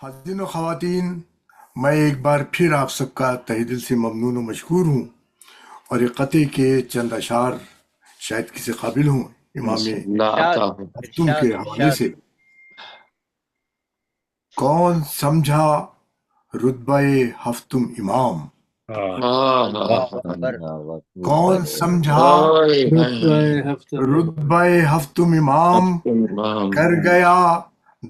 حاضرین و خواتین، میں ایک بار پھر آپ سب کا تہ دل سے ممنون و مشکور ہوں، اور یہ قطع کے چند اشعار شاید کسی قابل ہوں امام اللہ ارشاد عطا ہو۔ ہفتم کے ارشاد حوالے ارشاد سے۔ کون سمجھا رتبہ ہفتم امام، اللہ اکبر کون سمجھا رتبہ ہفتم امام، کر گیا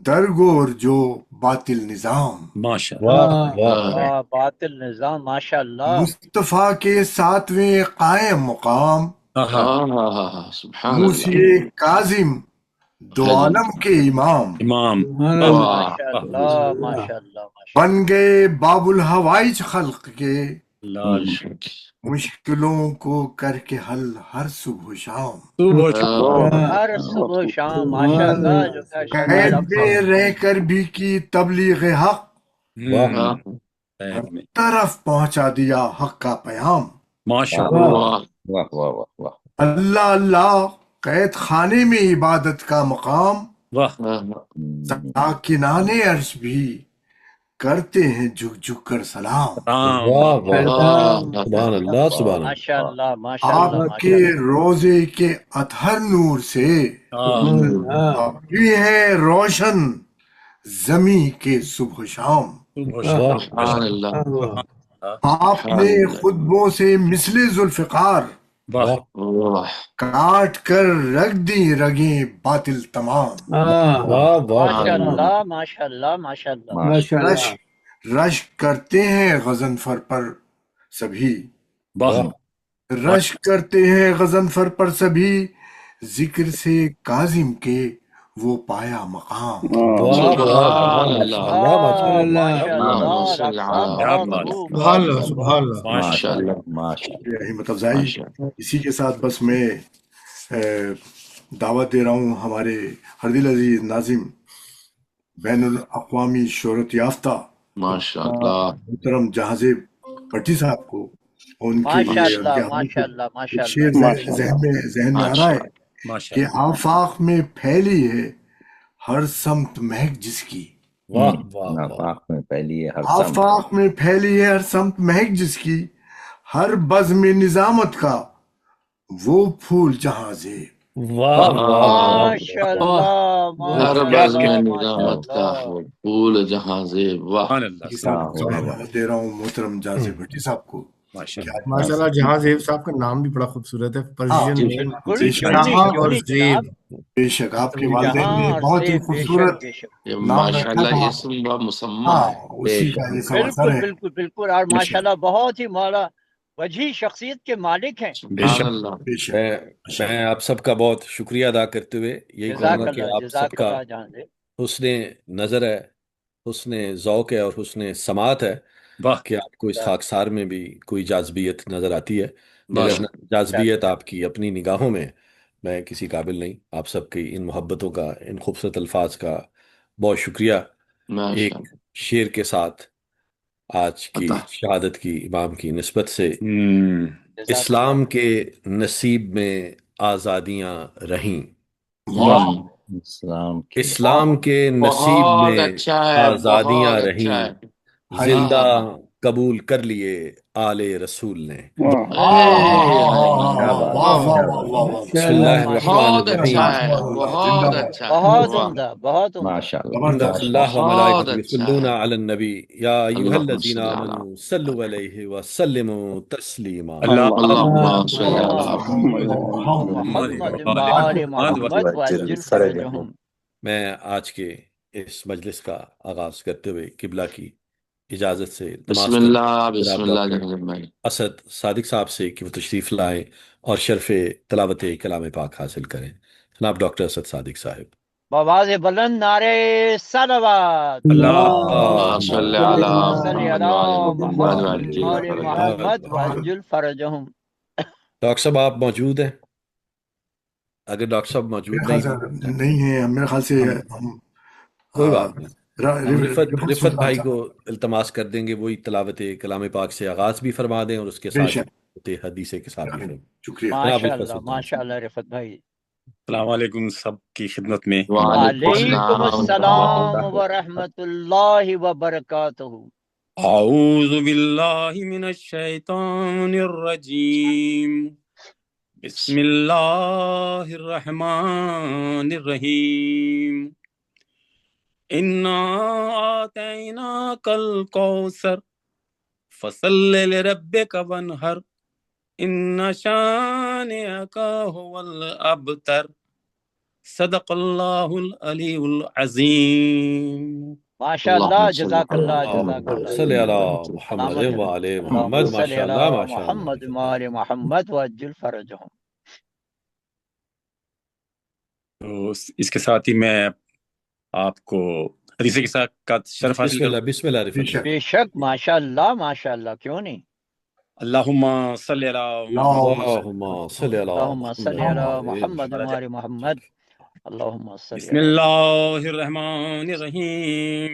درگور جو باطل نظام۔ ماشاء واہ اللہ واہ واہ باطل نظام ماشاء اللہ مصطفیٰ کے ساتویں قائم مقام، سبحان موسی اللہ۔ کاظم دو عالم کے امام، امام سبحان واہ، اللہ ماشاء واہ، اللہ ماشاء اللہ ماشاء بن گئے باب الحوائج خلق کے، لال مشکلوں کو کر کے حل ہر صبح و شام۔ صبح اللہ ہر صبح و شام ماشاء سبحان اللہ اللہ جو کہ ارشاد قید اعلیٰ میں رہ کر بھی کی تبلیغ حق، واہ ہر طرف پہنچا دیا حق کا پیام۔ ماشاء واہ اللہ واہ واہ واہ واہ اللہ اللہ قید خانے میں عبادت کا مقام، واہ، ساکنان عرش بھی کرتے ہیں جھک جھک کر سلام۔ رام واہ واہ سلام سبحان اللہ سبحان اللہ ماشاء اللہ ماشاء اللہ آپ ماشاء کے اللہ روزے کے اطہر نور سے سبحان اللہ بھی ہے روشن زمیں کے صبح و شام۔ صبح واہ شام سبحان اللہ۔ واہ آپ نے خطبوں سے مثل ذوالفقار واہ، واہ کاٹ کر رکھ دی رگیں باطل تمام۔ واہ واہ ماشاء اللہ ماشاء اللہ ماشاء اللہ ماشاء رش اللہ رش کرتے ہیں غضنفر پر سبھی، واہ، رش کرتے ہیں غضنفر پر سبھی، ذکر سے کاظم کے وہ پایا مقام۔ واہ واہ سبحان ماشاء اللہ۔ اللہ ماشاء آہ، اللہ ماشاء اللہم اللہ صل ڈاکٹر صاحب علی کیا بہت بات، خوب سبحان بہت اللہ خوب سبحان اللہ ماشاء ماشاء اللہ ماشاء یہ ہمت افزائی، ماشاء اللہ۔ اسی کے ساتھ بس میں دعوت دے رہا ہوں ہمارے ہردل عزیز ناظم، بین الاقوامی شہرت یافتہ ماشاء اللہ۔ محترم جہازیب بھٹی صاحب کو، ان کے ماشاء لیے اللہ ان کے ماشاء حوالے اللہ سے ماشاء ایک اللہ شعر ذہن میں آ رہا ہے ماشاء کہ اللہ، آفاق میں پھیلی ہے ہر سمت مہک جس کی، واہ واہ واہ، آفاق میں پہلی ہے ہر سمت آفاق میں پھیلی ہے ہر سمت مہک جس کی، ہر بزم نظامت کا وہ پھول جہاں زیب۔ واہ واہ واہ، ماشاء اللہ ہر ماشاء بزم اللہ ماشاء نظامت کا اللہ وہ پھول جہاں زیب۔ واہ سبحان اللہ، کے سبحان ساتھ واہ میں واہ دعوت دے رہا ہوں محترم جہازیب بھٹی صاحب کو ماشاء کہ اللہ، آج ماشاء اللہ جہاں زیب صاحب کا نام بھی بڑا خوبصورت ہے، پرشین جی، نیم بالکل بے شک کیوں نہیں جہاں کیوں اور نہیں زیب۔ جناب بے شک آپ کے والدین جہاں نے اور بہت ہی زیب بے خوبصورت شک بے شک یہ نام ماشاء رکھا اللہ تھا۔ اسم و مسمى ہاں بے اسی شک کا یہ سب اثر بالکل ہے۔ بالکل بالکل اور بے ماشاء شک اللہ بہت ہی مولا وجیح شخصیت کے مالک ہیں بے سبحان شک اللہ۔ بے شک میں ماشاء میں اللہ۔ آپ سب کا بہت شکریہ ادا کرتے ہوئے یہی کہوں جزاک گا کہ اللہ آپ سب جزاک کا اللہ جہاں سے حسن نظر ہے، حسن ذوق ہے اور حسن سماعت ہے واہ، کہ آپ کو اس خاکسار میں بھی کوئی جاذبیت نظر آتی ہے، مگر ماشاء جاذبیت آپ کی اپنی نگاہوں میں میں کسی قابل نہیں۔ آپ سب کی ان محبتوں کا، ان خوبصورت الفاظ کا بہت شکریہ۔ ماشاء ایک اللہ۔ شعر کے ساتھ آج کی عطا شہادت کی امام کی نسبت سے، جزاک اسلام اللہ کے نصیب میں آزادیاں رہیں، واہ اسلام کی اسلام کے نصیب بہت میں اچھا ہے، آزادیاں بہت اچھا رہیں، ہے۔ ہائے زندہ ہاں قبول کر لیے آل رسول نے۔ واہ کیا بات واہ ہے واہ کیا واہ بات واہ ہے واہ، بسم اللہ الرحمن بہت الرحیم، اچھا ہے، سبحان اللہ، بہت زندہ اچھا ہے۔ بہت واہ، عمدہ بہت عمدہ ماشاء اللہ ان زبردست۔ ماشاء اللہ اللہ بہت وملائکته اچھا یصلون ہے۔ علی النبی یا ایھا اللہم الذین صل علی آمنوا صلوا علیہ وسلموا تسلیما۔ اللہ اللہم صل علی محمد محمد وآل محمد محمد وعجل فرجهم۔ میں آج کے اس مجلس کا آغاز کرتے ہوئے قبلہ کی اجازت سے بسم التماس کرتا اللہ ہوں بسم جناب اللہ ڈاکٹر جناب بھائی۔ اسد صادق صاحب سے کہ وہ تشریف لائیں اور شرف تلاوت کلام پاک حاصل کریں۔ جناب ڈاکٹر اسد صادق صاحب۔ بآواز بلند نعرے صلوات اللہم صل علی اللہم صل محمد علی وآل محمد محمد وعجل وآل فرجهم۔ محمد وعجل فرجهم۔ ڈاکٹر صاحب آپ موجود ہیں؟ اگر ڈاکٹر صاحب موجود میرے خیال نہیں سے ہیں نہیں ہے، میرے خیال سے ہم کوئی بات نہیں، ہم رفت رفت بھائی کو التماس کر دیں گے وہی تلاوت کلام پاک سے آغاز بھی فرما دیں اور اس کے بے ساتھ شک، حدیث کے ساتھ بھی فرما۔ شکریہ۔ جناب ماشاء رفت اللہ سلطان ماشاء اللہ رفت بھائی السلام علیکم سب کی خدمت میں وعلیکم السلام ورحمۃ اللہ وبرکاتہ. اعوذ باللہ من الشیطان الرجیم بسم اللہ الرحمن الرحیم انا آتیناک الکوثر فصل لربک وانحر ان شانئک هو الابتر صدق اللہ العلی العظیم. ماشاء اللہ، جزاک اللہ، جزاک اللہم اللہ. صلی علی محمد وعلی محمد. اللہم صلی ماشاء علی اللہ ماشاء محمد اللہ. وآل محمد وعجل فرجہم. تو اس کے ساتھ ہی میں آپ کو حدیث کے ساتھ کا شرف حاصل بسم اللہ کروں. بسم اللہ عارف اللہ. بے شک، ماشاء اللہ، ماشاء اللہ، کیوں نہیں. اللہم صلی علی اللہم صلی علی اللہم صلی علی محمد. محمد وآل محمد. اللہم صلی بسم علی اللہ الرحمن الرحیم.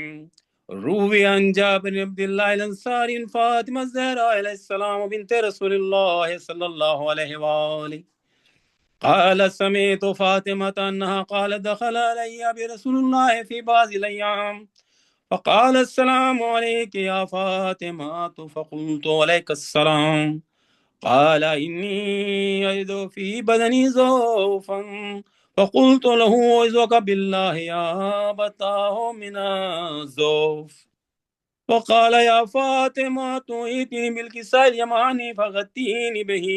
روی عن جابر بن عبد اللہ الانصاری فاطمہ الزہراء علیہ السلام بنت رسول اللہ صلی اللہ علیہ وآلہ قال سمعت فاطمة أنها قالت دخل علي برسول الله في بعض الأيام فقال السلام عليك يا فاطمة فقلت عليك السلام قال إني أجد في بدني ضعفا فقلت له أعوذك بالله يا أبتاه من الضعف فقال يا فاطمة ائتني بالكساء اليماني فغطيني به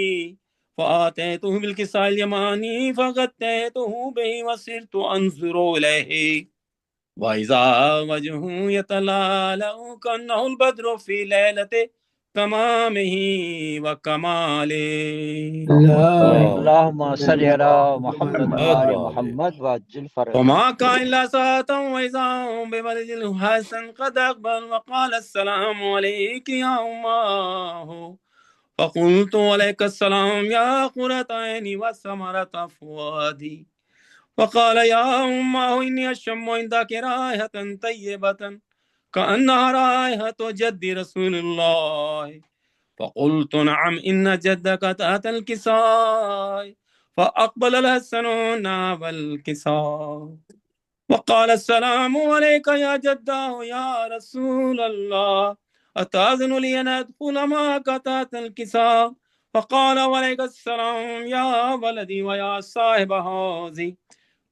فآتيته بالكساء اليماني فغطيته به وصرت أنظر إليه وإذا وجهه يتلألأ كأنه البدر في ليلة تمامه وكماله. اللہم صلی علی محمد وآل محمد وعجل فرجہم. وما كان إلا ساعة وإذا هم ببلد الحسن قد أقبل وقال السلام عليك يا أماه فقلت عليك السلام يا قرة عيني وثمرة فؤادي وقال يا أماه إني أشم عندك رائحة طيبة كأنها رائحة جد رسول الله فقلت نعم إن جدك تحت الكساء فأقبل الحسن نحو الكساء وقال السلام عليك يا جداه يا رسول الله أتأذن لي أن أدخل معك تحت الكساء فقال وعليك السلام يا ولدي ويا صاحب هذه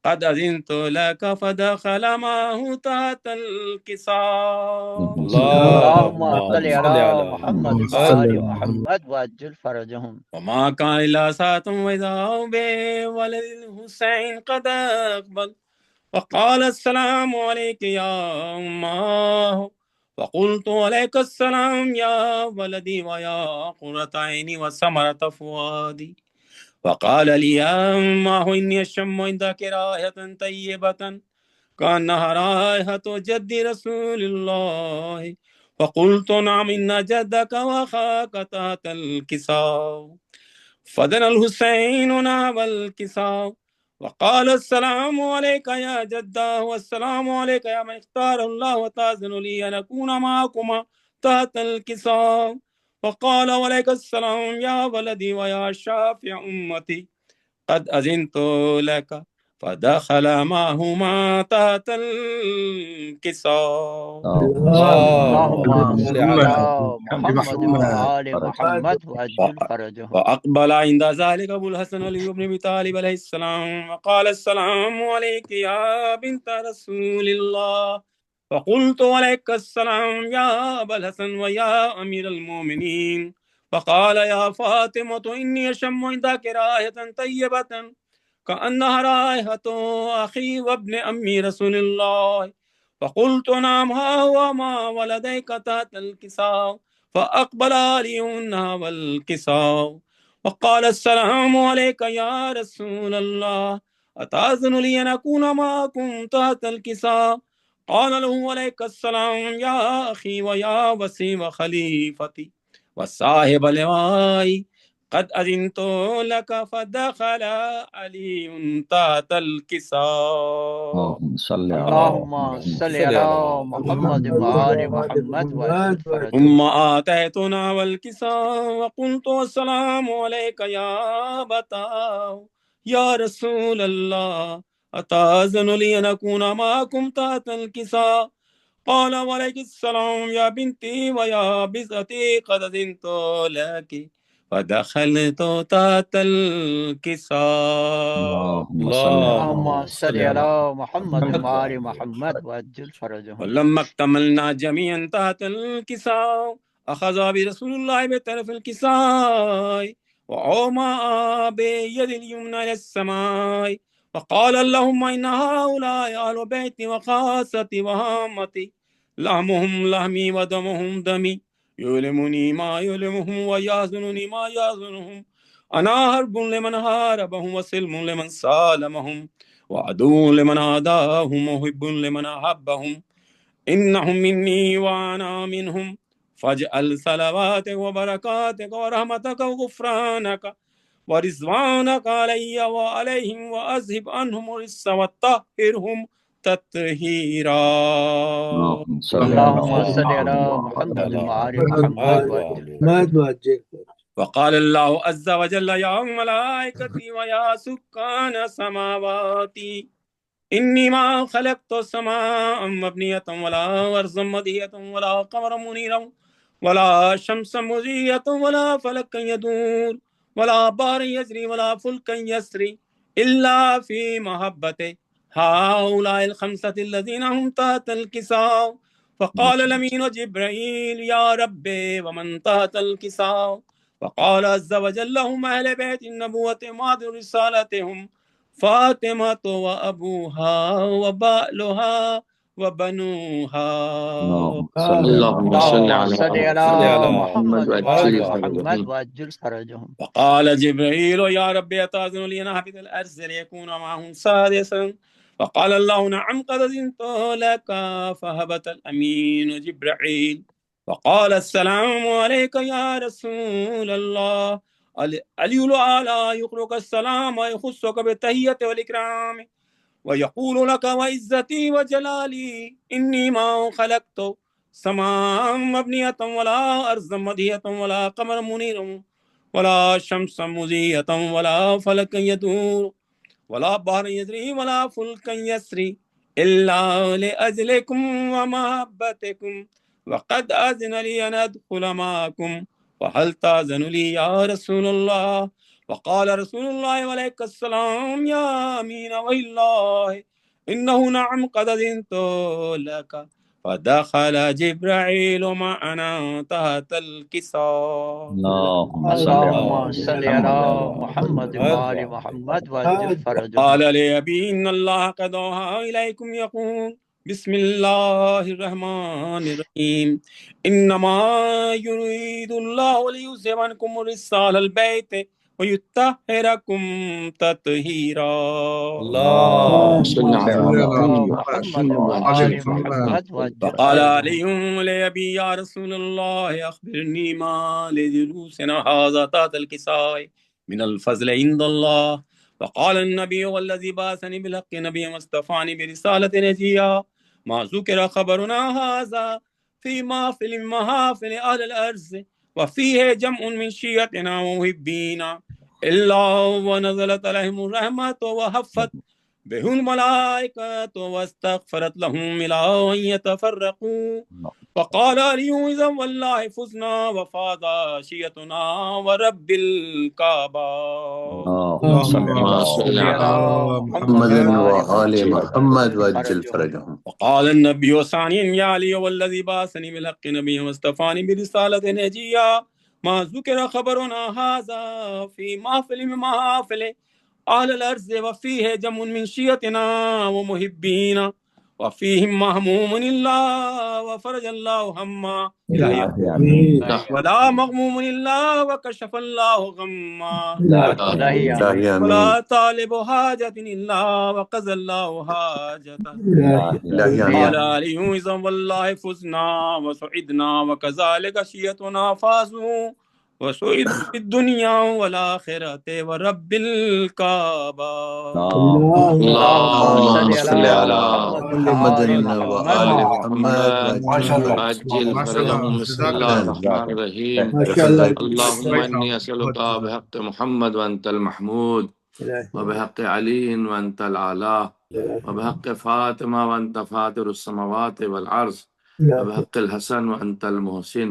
قد أذنت لك فدخل معه تحت الكساء. اللہم صلی علی محمد وآل محمد وعجل فرجہم. وما كان إلا ساعة وإذا هو بولد الحسين قد أقبل وقال السلام عليك يا أماه فقلت عليك السلام يا ولدي ويا قرة عيني وثمرة فؤادي وقال لي يا أماه إني أشم عندك رائحة طيبة كأنها رائحة جد رسول الله فقلت نعم إن جدك وأخاك تحت الكساء فدنا الحسين نحو الكساء وقال السلام عليك يا جداه والسلام عليك يا من اختار الله وتأذن لي أن أكون معكما تحت الكساء وقال وعليك السلام يا ولدي ويا شافع أمتي قد أذنت لك فدخل معهما تحت الكساء. اللہم صلی علی محمد وآل محمد وعجل فرجہم. وأقبل عند ذلك أبو الحسن علي بن أبي طالب عليه السلام وقال السلام عليك يا بنت رسول الله فقلت عليك السلام يا أبا الحسن ويا أمير المؤمنين فقال يا فاطمة إني أشم عندك رائحة طيبة كأنها رائحة أخي وابن أمي رسول الله فقلت نعم ها هو ما ولديك تحت الكساء فأقبل علي نحو الكساء وقال السلام عليك يا رسول الله أتأذن لي أن أكون معكم تحت الكساء قال له عليك السلام يا أخي ويا وسي وخليفتي وصاحب لوائي قد أذنت لك فدخل علي تحت الكساء. اللہم صلی علی محمد وآل محمد وعجل فرجہم. ثم آتيتنا والكساء وقلت السلام عليك يا أبتاه یا رسول اللہ اتاذن لی ان اکون معکم تحت الکساء قال وعلیکم السلام یا بنتی و یا بزتی قد اذنت لک فدخلت تحت الکساء. اللهم صل على محمد وآل محمد وعجل فرجهم. ولما اكتملنا جميعا تحت الكساء أخذ برسول الله بطرف الكساء وأومأ بيد اليمنى إلى السماء وقال اللهم إن هؤلاء أهل بيتي وخاصتي وهامتي لحمهم لحمي ودمهم دمي يؤلمني ما يؤلمهم ويحزنني ما يحزنهم أنا حرب لمن حاربهم وسلم لمن سالمهم وعدو لمن عاداهم وحب لمن أحبهم إنهم مني وأنا منهم فاجعل صلواتك وبركاتك ورحمتك وغفرانك ورضوانك علي وعليهم وأذهب عنهم الرجس وطهرهم تطهيرا. اللهم صل على محمد وآل محمد وعجل. وقال الله عز وجل يا ملائكتي ويا سكان سماواتي إني ما خلقت السماء مبنية ولا أرضا مدهية ولا قمرا منيرا ولا شمسا مضيئة ولا فلكا يدور ولا بحرا يجري ولا فلكا يسري إلا في محبة هؤلاء الخمسة الذين هم تحت الكساء. فقال الأمين جبرائيل يا ربي ومن تحت الكساء؟ وقال عز وجل هم أهل بيت النبوة ومعد رسالتهم فاطمة وأبوها وبألها وبنوها. اللهم صل صل على على محمد وآل وعجل محمد وعجل فرجهم. وقال جبريل يا ربي أتأذن لي أن أهبط الأرض ليكون معهم سادسا؟ فقال الله نعم قد أذنت لك فهبط الأمين جبرائيل وقال السلام عليك يا رسول الله علي الأعلى يقرأك السلام ويخصك بالتحية والإكرام ويقول لك وعزتي وجلالي إني ما خلقت سماء مبنية ولا أرضا مدهية ولا قمر منير ولا شمس مضيئة ولا فلك يدور ولا بحر يجري ولا فلك يسري إلا لأجلكم ومحبتكم وقد أذن لي أن أدخل معكم وهل تأذن لي يا رسول الله؟ وقال رسول الله وعليك السلام يا أمين والله إنه نعم قد أذنت لك. فدخل جبرائيل معنا تحت الكساء. اللهم صل على محمد وآل محمد وعجل فرجهم. قال لأبي إن الله قد أوحى إليكم يقول بسم الله الرحمن الرحيم إنما يريد الله ليذهب عنكم الرجس أهل البيت ويطهركم تطهيرا. اللهم صل على محمد وآل محمد وعجل. فقال علي لأبي يا رسول الله أخبرني ما لجلوسنا هذا تحت الكساء من الفضل عند الله. فقال النبي والذي بعثني بالحق نبيا واصطفاني برسالة نجيا ما ذكر خبرنا هذا في محافل أهل الأرض وفيه جمع من شيعتنا ومحبينا إلا ونزلت عليهم الرحمة وحفت بهم الملائكة واستغفرت لهم إلى أن يتفرقوا. فقال علي إذا والله فزنا وفاز شيعتنا ورب الكعبة. اللهم صل على محمد وآل محمد وعجل فرجهم. وقال النبي ثانيا يا علي والذي بعثني بالحق نبيا واصطفاني برسالة نجيا ما ذكر خبرنا هذا في محافل أهل الأرض وفيه جمع من شيعتنا ومحبينا وفيهم مهموم الله وفرج الله هما ولا مغموم الله وكشف الله غما ولا طالب حاجة إلا وقضى الله حاجته. قال علي إذا والله فزنا وسعدنا وكذلك شيعتنا فازوا وسعد في الدنيا والآخرة ورب الكعبة. اللهم صل على محمد وآل محمد وعجل فرجهم. بسم الله الرحمن الرحيم. اللهم إني أسألك بحق محمد وأنت المحمود وبحق علي وأنت الأعلى وبحق فاطمة وأنت فاطر السماوات والأرض وبحق الحسن وأنت المحسن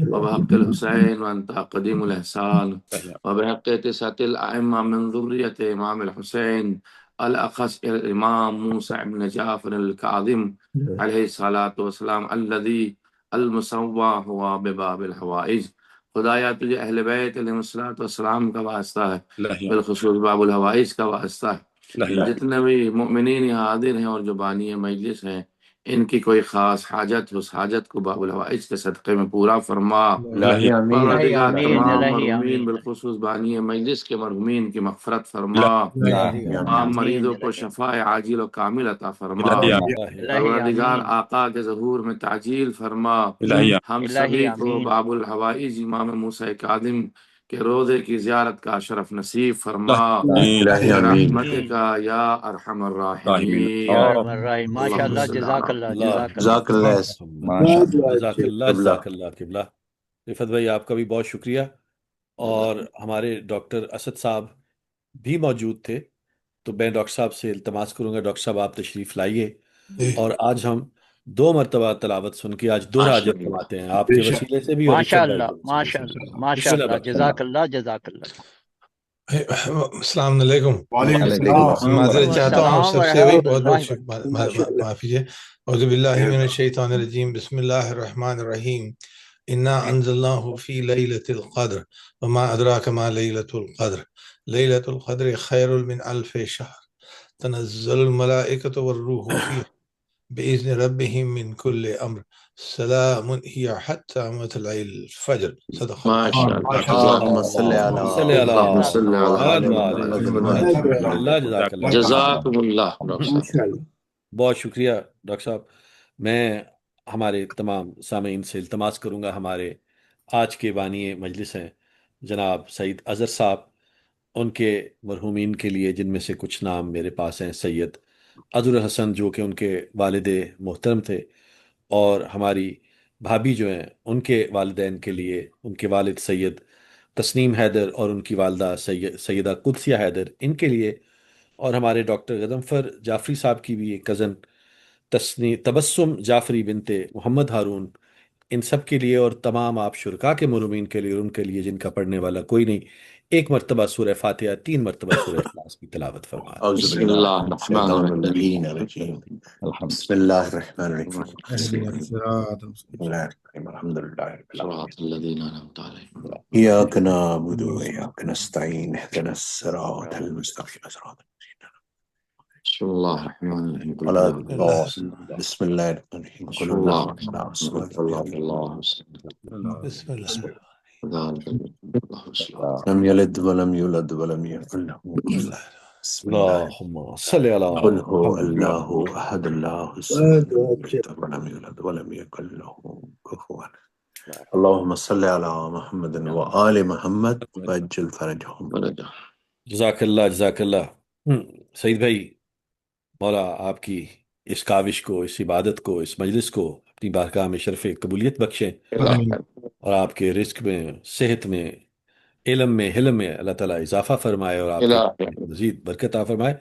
وبحق الحسين وأنت قديم الإحسان وبحق تسعة الأئمة من ذرية إمام الحسين الأخص الإمام موسى بن جعفر الكاظم عليه الصلاة والسلام الذي المسوى هو بباب الحوائج. خدایا تجھے اہل بیت علیہ الصلوۃ والسلام کا واسطہ ہے، بالخصوص باب الحوائج کا واسطہ ہے، جتنے بھی مؤمنین یہاں حاضر ہیں اور جو بانی مجلس ہیں، ان کی کوئی خاص حاجت اس حاجت کو باب الحوائج کے صدقے میں پورا فرما۔ پروردگار تمام مرحومین بالخصوص بانی مجلس کے مرحومین کی مغفرت فرما، تمام مریضوں کو شفاء عاجل و کامل عطا فرما، پروردگار آقا کے ظہور میں تعجیل فرما، ہم سبھی کو باب الحوائج امام موسیٰ کاظم کے روضے کی زیارت کا شرف نصیب فرما، برحمتک یا ارحم الراحمین۔ ماشاءاللہ، جزاک اللہ، جزاک اللہ جزاک اللہ جزاک اللہ قبلہ۔ رفت بھائی آپ کا بھی بہت شکریہ، اور ہمارے ڈاکٹر اسد صاحب بھی موجود تھے، تو میں ڈاکٹر صاحب سے التماس کروں گا ڈاکٹر صاحب آپ تشریف لائیے، اور آج ہم 2 مرتبہ تلاوت سن کے آج 2 حاجت فرماتے ہیں آپ کے وسیلے سے بھی، اور ماشاءاللہ ماشاءاللہ ماشاءاللہ، جزاک اللہ جزاک اللہ۔ السلام علیکم۔ وعلیکم السلام۔ معذرت چاہتا ہوں آپ سب سے، وہی بہت بہت معافی ہے۔ اعوذ باللہ من الشیطان الرجیم، بسم اللہ الرحمن الرحیم۔ انا انزلناہ فی لیلۃ القدر وما ادراک ما لیلۃ القدر، لیلۃ القدر خیر من الف شہر، تنزل الملائکۃ والروح فیہا بإذن ربهم من كل امر، سلام هي حتى مطلع الفجر۔ صدق ماشاءاللہ، اللہم صلی علی جزاکم اللہ ڈاکٹر صاحب۔ بہت شکریہ ڈاکٹر صاحب۔ میں ہمارے تمام سامعین سے التماس کروں گا، ہمارے آج کے بانی مجلس ہیں جناب سعید اظہر صاحب، ان کے مرحومین کے لیے جن میں سے کچھ نام میرے پاس ہیں، سید عدل الحسن جو کہ ان کے والد محترم تھے، اور ہماری بھابھی جو ہیں ان کے والدین کے لیے، ان کے والد سید تسنیم حیدر اور ان کی والدہ سیدہ قدسیہ حیدر، ان کے لیے، اور ہمارے ڈاکٹر غضنفر جعفری صاحب کی بھی ایک کزن تبسم جعفری بنت محمد ہارون، ان سب کے لیے، اور تمام آپ شرکاء کے مرحومین کے لیے، اور ان کے لیے جن کا پڑھنے والا کوئی نہیں، 1 مرتبہ سورہ فاتحہ، 3 مرتبہ سورہ اخلاص کی تلاوت فرمائیں۔ بسم اللہ الرحمن الرحیم۔ بسم اللہ الرحمن الرحیم۔ صراط الذین انعمت علیہم۔ ایاک نعبد و ایاک نستعین، اہدنا الصراط المستقیم، صراط بسم اللہ الرحمن الرحیم۔ بسم اللہ الرحمن الرحیم۔ بسم اللہ بسم اللہ لم یلد ولم یولد ولم یکن له کفوا احد۔ اللہم صلی علی قل هو اللہ احد اللہ الصمد ولم یلد ولم یکن له کفوا احد۔ اللہم صلی علی محمد و آل محمد وعجل فرجہم۔ جزاک اللہ جزاک اللہ۔ سعید بھائی، مولا آپ کی اس کاوش کو، اس عبادت کو، اس مجلس کو اپنی بارگاہ میں شرف قبولیت بخشیں، اور آپ کے رزق میں، صحت میں، علم میں، حلم میں اللہ تعالیٰ اضافہ فرمائے، اور آپ کو مزید برکت عطا فرمائے۔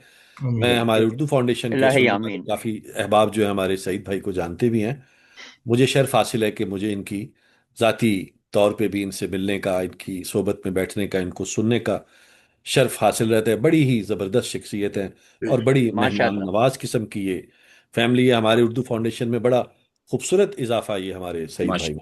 میں ہمارے اردو فاؤنڈیشن کے کافی احباب جو ہیں ہمارے سعید بھائی کو جانتے بھی ہیں، مجھے شرف حاصل ہے کہ مجھے ان کی ذاتی طور پہ بھی ان سے ملنے کا، ان کی صحبت میں بیٹھنے کا، ان کو سننے کا شرف حاصل رہتا ہے۔ بڑی ہی زبردست شخصیت ہیں، اور بڑی مہمان نواز قسم کی یہ فیملی ہے ہمارے اردو فاؤنڈیشن میں۔ بڑا خوبصورت اضافہ یہ ہمارے سعید بھائی،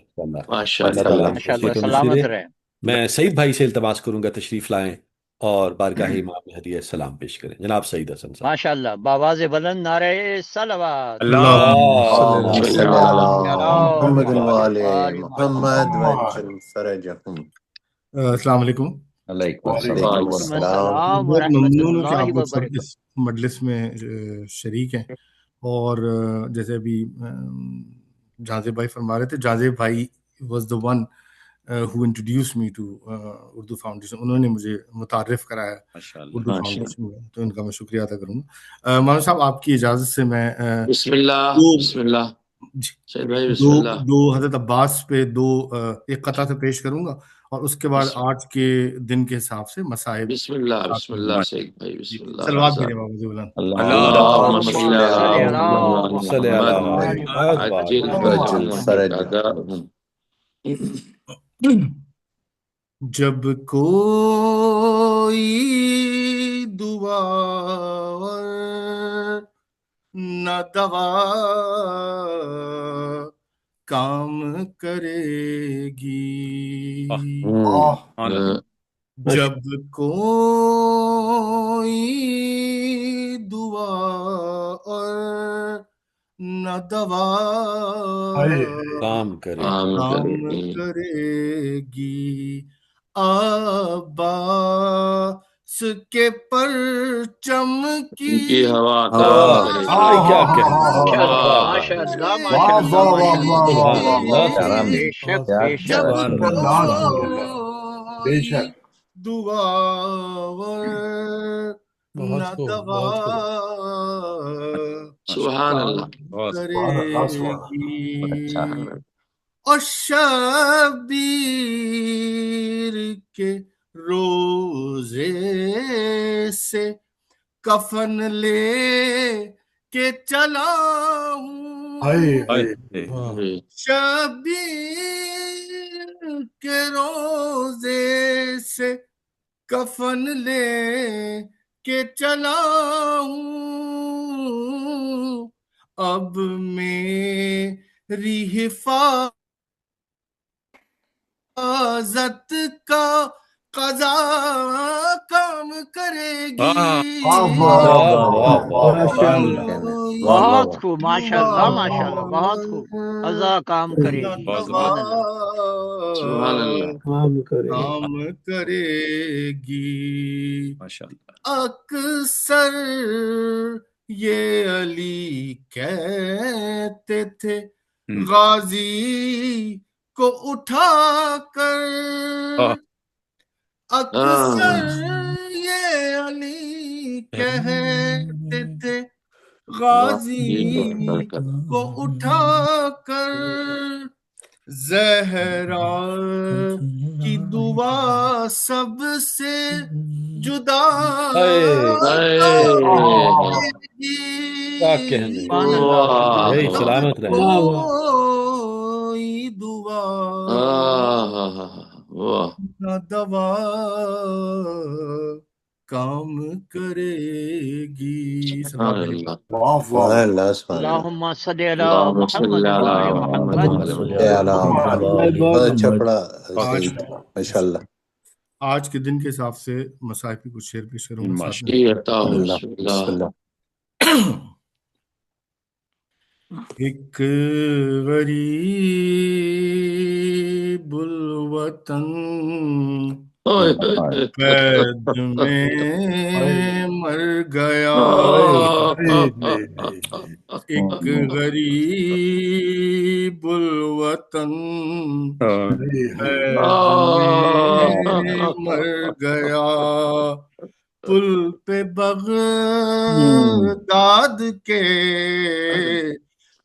میں سعید بھائی سے التماس کروں گا تشریف لائیں اور بارگاہ امام ہدیہ سلام پیش کریں۔ جناب سعید حسن صاحب۔ ماشاءاللہ، بآواز بلند نعرہ صلوات۔ اللہم صلی علی محمد و آل محمد وعجل فرجہم۔ السلام علیکم۔ علیکم السلام بہت ورحمۃ ممنون ہوں کہ اللہ آپ لوگ سب وبرکاتہ۔ اس مجلس میں شریک ہیں، اور جیسے ابھی جازب بھائی فرما رہے تھے، جازب بھائی was the one who introduced me to Urdu foundation, انہوں نے مجھے متعارف کرایا اردو فاؤنڈیشن میں، تو ان کا میں شکریہ ادا کروں گا۔ مولانا صاحب، آپ کی اجازت سے میں بسم اللہ بسم اللہ سعید بھائی بسم اللہ دو حضرت عباس پہ ایک قطعہ سے پیش کروں گا، اور اس کے بعد آج کے دن کے حساب سے مصائب. بسم اللہ شیخ بھائی، بسم اللہ. سلوات بھیجے بابا جی بلند. اللهم صل صل على على صل على محمد عجل عجل فرجهم. فرجهم. جب کوئی دعا نہ دوا کام کرے گی، جب کوئی دعا اور نہ دوا کام کرے کرے گی، عباس کے پرچم کی ہوا ماشاء اللہ ماشاء اللہ ماشاء اللہ. بے شک بے شک. بے شک دعا نہ دوا سبحان اللہ. کرے گی، اور شبیر کے روزے سے کفن لے کے چلا ہوں، شبیر کے روزے سے کفن لے کے چلا ہوں، اب میری حفاظت کا قضا کام کرے گی. بہت خوب ماشاء اللہ ماشاء اللہ، بہت خوب. قضا کام کرے گی. سبحان اللہ. کام کرے گی. اکثر یہ علی کہتے تھے غازی کو اٹھا کر، اکثر یہ علی کہتے تھے غازی کو اٹھا کر، زہرا کی دعا سب سے جدا سلامت رہے. کوئی دعا نہ دوا کام کرے گی. اللہم صل علی محمد وعلی محمد. چھپڑا ماشاء اللہ. آج کے دن کے حساب سے مصائب کی کچھ شعر پیش کروں گا. ایک غریب الوطن قید میں مر گیا، ایک غریب الوطن قید میں مر گیا، پل پہ بغداد کے،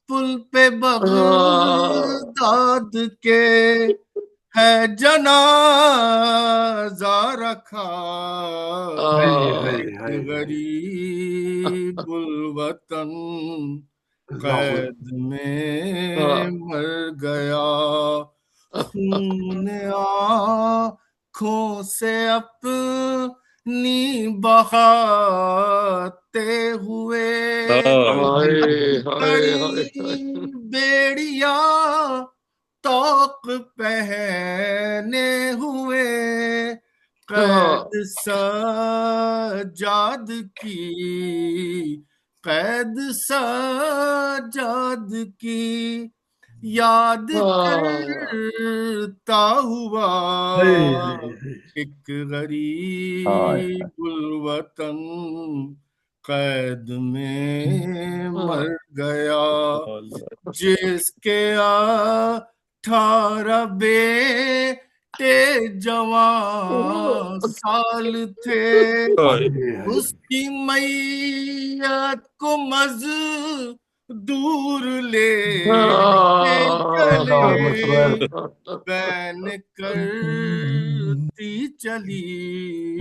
پل پہ بغداد کے ہے جنازہ رکھا، غریب الوطن قید میں مر گیا، خون آنکھوں سے اپنی بہاتے ہوئے بیڑیا طوق پہنے ہوئے، قید سجاد کی، قید سجاد کی یاد کرتا ہوا، ایک غریب الوطن قید میں مر گیا، جس کے 18 بیٹے جوان سال تھے، اس کی میت کو مز دور لے کے چلے بین کرتی چلی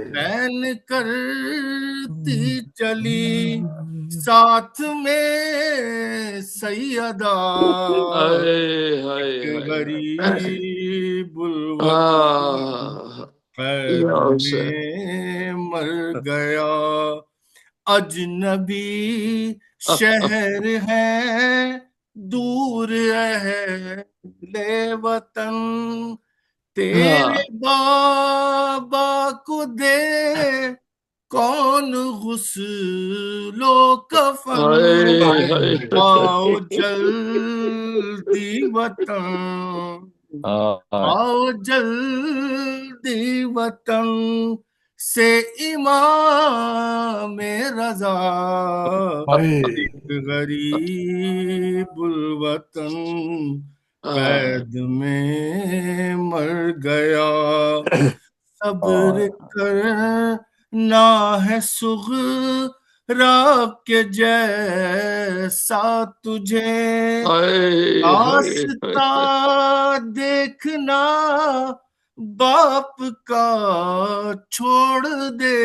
بین کرتی چلی ساتھ میں سیدہ ایک غریب الوطن قید میں مر گیا اجنبی شہر ہے دور اہل وطن تیرے بابا کو دے کون غسل و کفن آؤ جلدی وطن آؤ جلدی وطن سے امام رضا ایک غریب الوطن قید میں مر گیا صبر کرنا ہے صغرا کے جیسا تجھے آستا دیکھنا باپ کا چھوڑ دے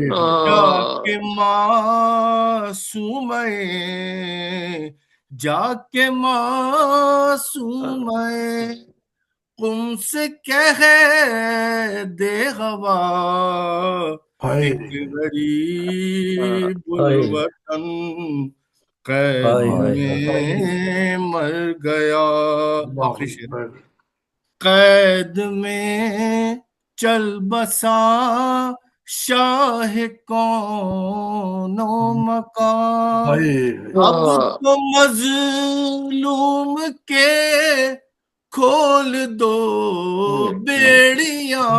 جا کے معصومیں جا کے معصومیں تم سے کہہ دے غوا ایک غریب الوطن قید میں مر گیا آخری شعر قید میں چل بسا شاہ کون و مکان اب تو مظلوم کے کھول دو بیڑیاں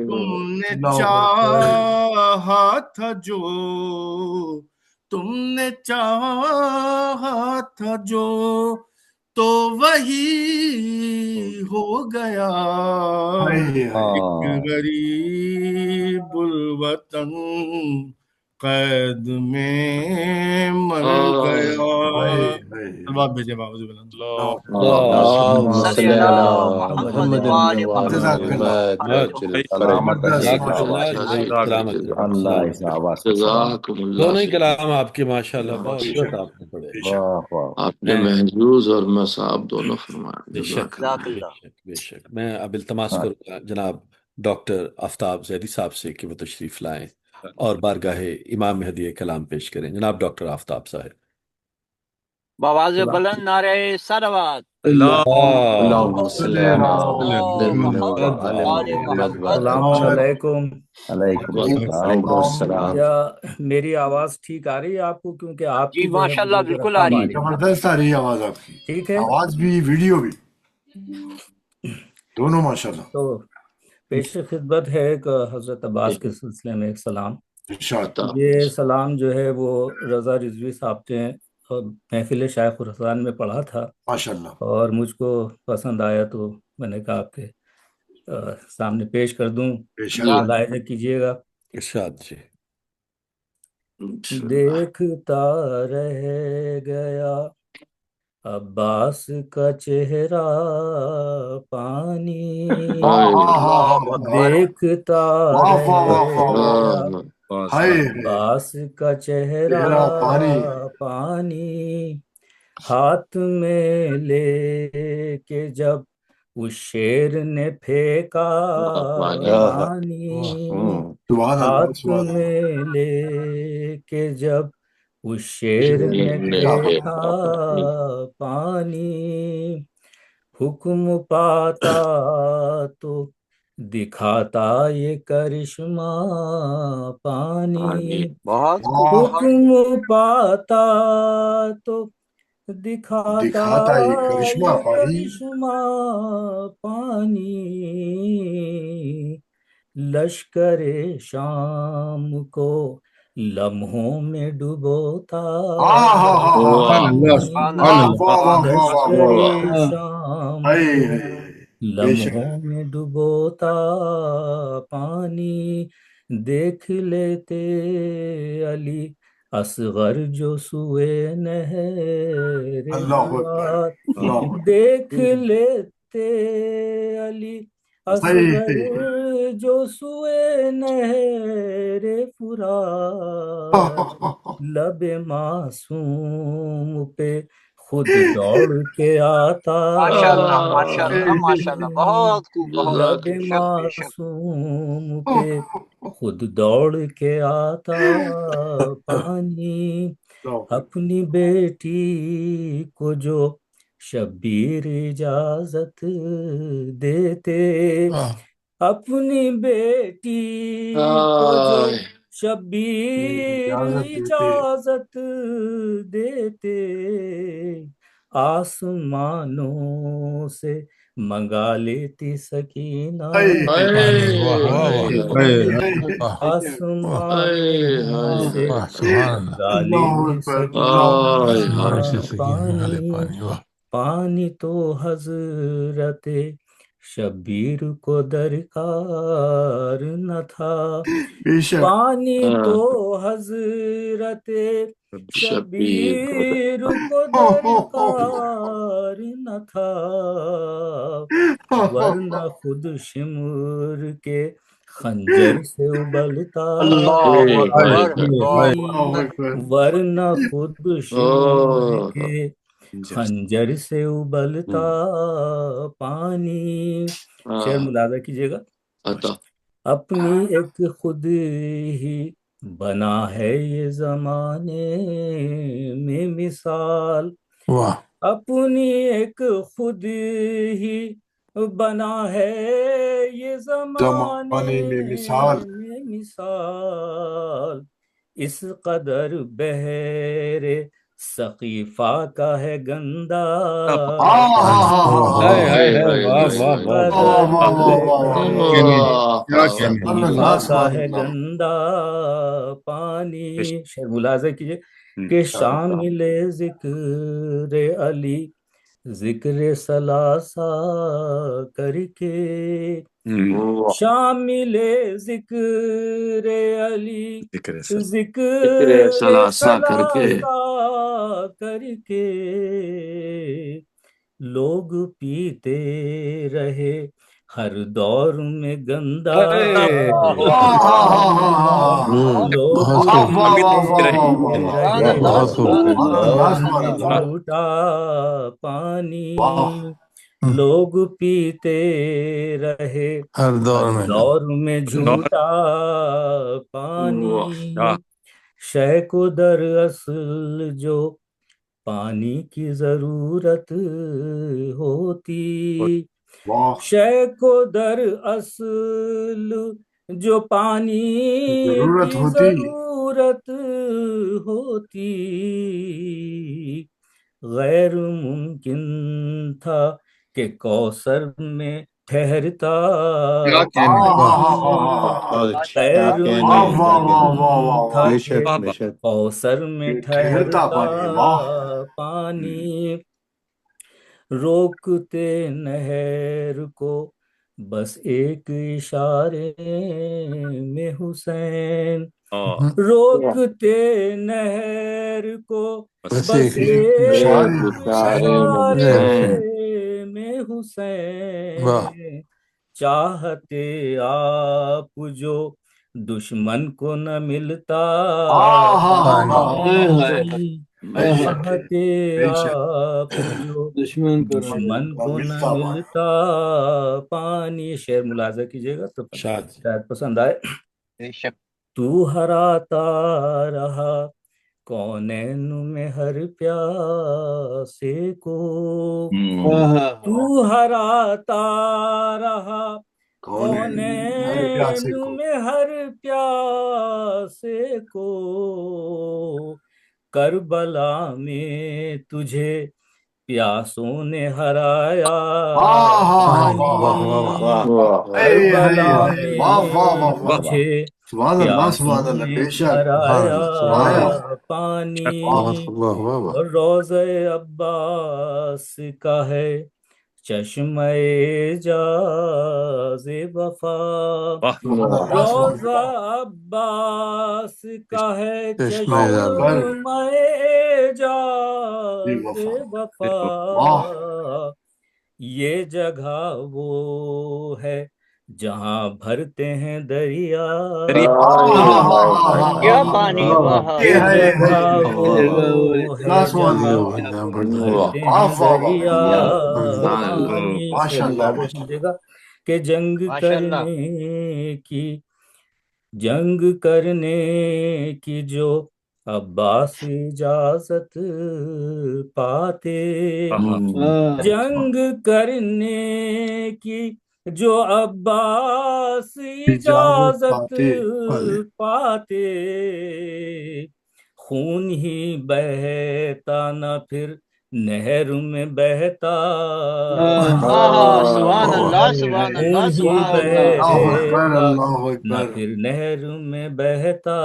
تم نے چاہا تھا جو تم نے چاہا تھا جو تو وہی ہو گیا ایک غریب الوطن قید میں مر گیا جواب بھیجے بابا جی دونوں ہی کلام آپ کے ماشاءاللہ بہت آپ نے پڑھے آپ نے محجوز اور مصاب دونوں فرمایا بے شک بے شک میں اب التماس کروں گا جناب ڈاکٹر آفتاب زیدی صاحب سے کہ وہ تشریف لائیں اور بارگاہ امام مہدی کلام پیش کریں جناب ڈاکٹر آفتاب صاحب بآواز بلند نعرہ صلوات اللہم صلی السلام علیکم علیکم السلام کیا میری آواز ٹھیک آ رہی ہے آپ کو کیونکہ آپ جی ماشاءاللہ بالکل آ رہی ہے زبردست آ رہی ہے آواز آپ کی ٹھیک ہے آواز بھی ویڈیو بھی دونوں ماشاءاللہ تو پیش خدمت ہے ایک حضرت عباس کے سلسلے میں ایک سلام یہ سلام جو ہے وہ رضا رضوی صاحب نے محفل شیخ الرحمن میں پڑھا تھا ماشاءاللہ اور مجھ کو پسند آیا تو میں نے کہا آپ کے سامنے پیش کر دوں ملاحظہ کیجیے گا ارشاد جی دیکھتا رہ گیا عباس کا چہرہ پانی دیکھتا رہ گیا عباس کا چہرہ پانی ہاتھ میں لے کے جب اس شیر نے پھینکا پانی ہاتھ میں لے کے جب اس شیر نے پھینکا پانی حکم پاتا تو دکھاتا یہ کرشمہ پانی حکم پاتا تو دکھاتا یہ کرشمہ پانی لشکر شام کو لمحوں میں ڈبوتا لشکر شام لمحوں میں ڈبوتا پانی دیکھ لیتے علی اصغر جو سوئے نہر اللہ اکبر، فرات اللہ اکبر، دیکھ لیتے علی، صحیح اصغر جو سوئے نہر فرات لب معصوم پہ خود دوڑ کے آتا ماشاءاللہ ماشاءاللہ ماشاءاللہ، بہت خوب بہت لب خوب، بے شک بے شک۔ معصوم پہ خود دوڑ کے آتا پانی، اپنی بیٹی کو جو شبیر اجازت دیتے، اپنی بیٹی کو جو شبیر اجازت دیتے، آسمانوں سے منگا لیتی سکینہ آسمانوں سے منگا لیتی سکینہ پانی تو حضرت شبیر کو درکار نہ تھا، پانی تو حضرت شبیر کو درکار نہ تھا، ورنہ خود شمر کے خنجر سے ابلتا ورنہ خود شمر کے خنجر سے ابلتا پانی۔ شعر ملاحظہ کیجیے گا، اپنی ایک خود ہی بنا ہے یہ زمانے میں مثال، اپنی ایک خود ہی بنا ہے یہ زمانے میں مثال، اس قدر بحر ثقیفہ کا ہے گندا، ثقیفہ کا ہے گندا پانی۔ شعر ملاحظہ کیجیے کہ شامل ذکر علی ذکر ثلاثہ کر کے، شامل ذکر علی ذکر ثلاثہ کر کے، لوگ پیتے رہے ہر دور میں گندا، لوگ پیتے رہے ہر دور میں جھوٹا پانی، لوگ پیتے رہے ہر دور میں جھوٹا پانی، شے کو در اصل جو پانی کی ضرورت ہوتی، شے کو در اصل جو پانی کی ضرورت ہوتی، غیر ممکن تھا کہ کوثر میں ٹھہرتا غیر ممکن تھا کہ کوثر میں ٹھہرتا پانی، روکتے نہر کو بس ایک اشارے میں حسین، روکتے نہر کو بس ایک اشارے میں حسین، چاہتے آپ جو دشمن کو نہ ملتا چاہتے آپ جو دشمن کو نہ ملتا پانی۔ شعر ملاحظہ کیجیے گا تو شاید پسند آئے۔ تو ہراتا رہا کونین میں ہر پیاسے کو، تو ہراتا رہا کونین میں ہر پیاسے کو، کربلا میں تجھے پیاسوں نے ہرایا، کربلا میں تجھے پیاسوں نے ہرایا پانی، روضہ عباس کا ہے چشمے جاز وفا روزہ عباس کا ہے چشمے جاز وفا یہ جگہ وہ ہے جہاں بھرتے ہیں دریا کیا پانی وہاں یہ جگہ وہ ہے جہاں بھرتے ہیں دریا پانی سے مراد سمجھے گا کہ جنگ کرنے کی جو عباس اجازت پاتے جنگ کرنے کی جو عباس اجازت پاتے خون ہی بہتا نہ پھر نہر میں بہتا سبحان اللہ سبحان اللہ سبحان اللہ نہ پھر نہر میں بہتا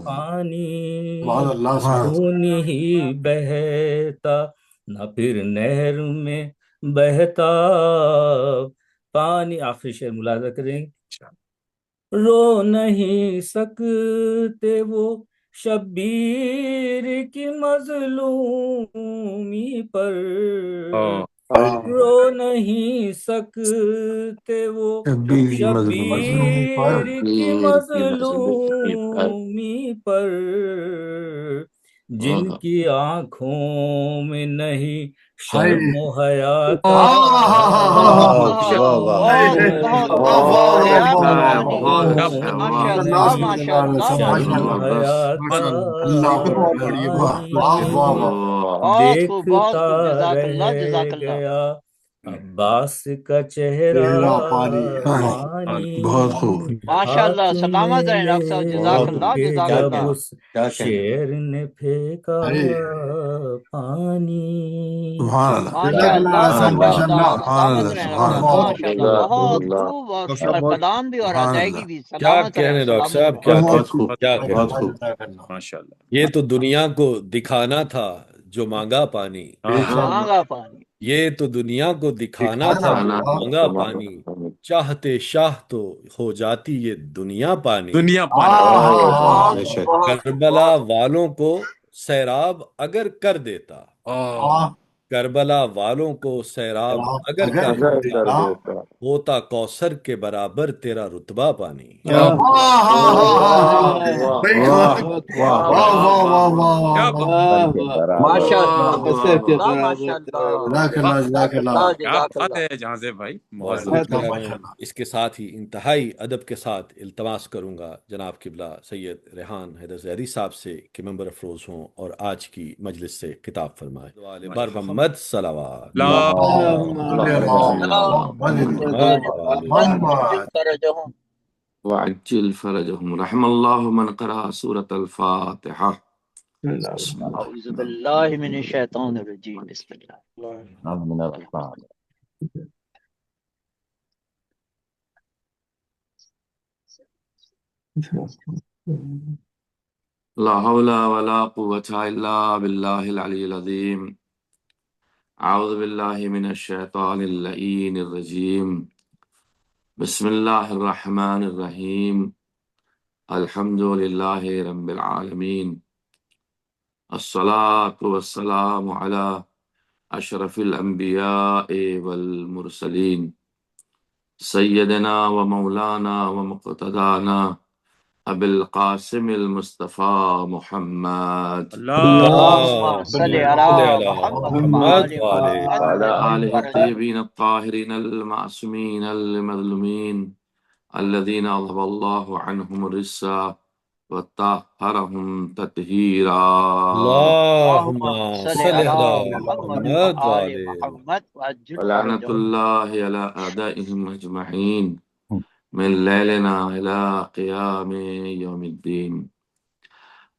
پانی خون ہی بہتا نہ پھر نہر میں بہتا پانی آخری شعر ملاحظہ کریں رو نہیں سکتے وہ شبیر کی مظلومی پر رو نہیں سکتے وہ شبیر کی مظلومی پر جن کی آنکھوں میں نہیں شرم و حیا دیکھتا رہ گیا عباس کا چہرہ بہت خوب ماشاءاللہ سلامت رہیں ڈاکٹر صاحب جزاک اللہ جزاک اللہ جب شیر نے پھینکا پانی بہت خوب اور کلام بھی اور ادائیگی بھی کیا کہنے ڈاکٹر صاحب کیا ماشاءاللہ یہ تو دنیا کو دکھانا تھا جو مانگا پانی مانگا پانی یہ تو دنیا کو دکھانا تھا مانگا پانی چاہتے شاہ تو ہو جاتی یہ دنیا پانی کربلا والوں کو سیراب اگر کر دیتا کربلا والوں کو سیراب اگر کر دیتا ہوتا کوثر کے برابر تیرا رتبہ پانی اس کے ساتھ ہی انتہائی ادب کے ساتھ التماس کروں گا جناب قبلہ سید ریحان حیدر زہری صاحب سے کہ ممبر افروز ہوں اور آج کی مجلس سے خطاب فرمائے بر محمد صلوات وعجل فرجهم رحم الله من قرأ سورة الفاتحة اعوذ باللہ من الشیطان الرجیم بسم اللہ لا حول ولا قوة إلا بالله العلي العظيم أعوذ بالله من الشيطان اللعين الرجيم بسم الله الرحمن الرحيم الحمد لله رب العالمين الصلاة والسلام على أشرف الأنبياء والمرسلين سيدنا ومولانا ومقتدانا أبي القاسم المصطفى محمد اللهم صل على محمد وعلى آله الطيبين الطاهرين المعصومين المظلومين الذين أذهب الله عنهم الرجس وطهرهم تطهيرا اللهم صل على محمد ولعنة الله على أعدائهم أجمعين من ليلنا إلى قيام يوم الدين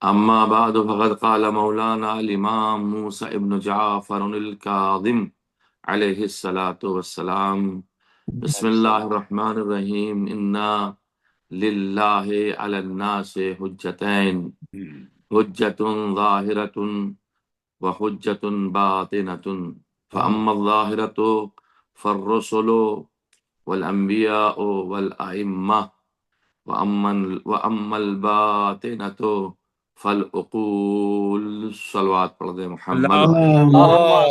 أما بعد فقد قال مولانا الإمام موسى ابن جعفر الكاظم عليه الصلاة والسلام بسم الله الرحمن الرحيم إنا لله على الناس حجتين حجة ظاهرة وحجة باطنة فأما الظاهرة فالرسل والأنبياء والأئمة وأما الباطنة فالعقول. صلوات پڑھ دیں محمد اللهم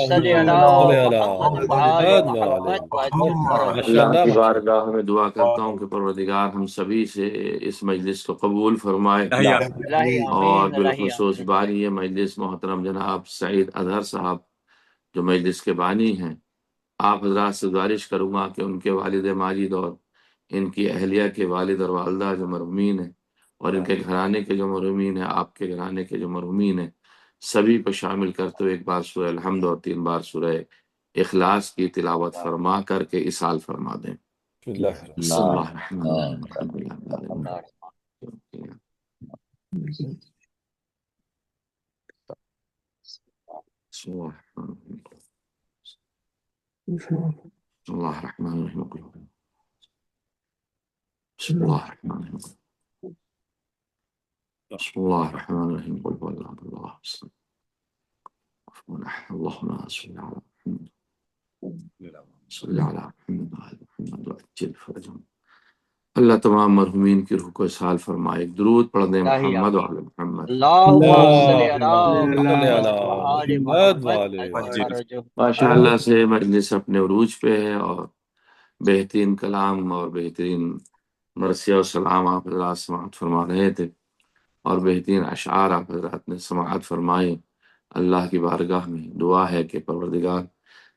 صل على محمد وآل وعلى محمد وعجل فرجهم. اللہ کی بارگاہ میں دعا کرتا ہوں کہ پروردگار ہم سبھی سے اس مجلس کو قبول فرمائے، الہی اور آمین، الہی بالخصوص آمین. بانی یہ مجلس محترم جناب سعید اظہر صاحب جو مجلس کے بانی ہیں، آپ حضرات سے گزارش کروں گا کہ ان کے والد ماجد اور ان کی اہلیہ کے والد اور والدہ جو مرحومین ہیں، اور ان کے گھرانے کے جو مرحومین ہیں، آپ کے گھرانے کے جو مرحومین ہیں، سبھی کو شامل کرتے ہوئے ایک بار سورہ الحمد اور 3 بار سورہ اخلاص کی تلاوت فرما کر کے اصال فرما دیں. بسم اللہ الرحمن الرحیم. بسم اللہ الرحمن الرحیم. بسم اللہ الرحمن الرحیم. بسم اللہ الرحمن الرحیم. قل هو الله احد الله الصمد اللهم صل على محمد صل على محمد وعلى محمد وعجل فرجهم. اللہ تمام مرحومین کی روح کو اصحال فرمائے. درود پڑھ دیں محمد وعلى محمد. اللهم صل على محمد وآل محمد وعجل فرجهم. ماشاء اللہ سے مجلس اپنے عروج پہ ہے، اور بہترین کلام اور بہترین مرثیہ و سلام آپ حضرات سماعت فرما رہے تھے، اور بہترین اشعار آپ حضرات نے سماعت فرمائے. اللہ کی بارگاہ میں دعا ہے کہ پروردگار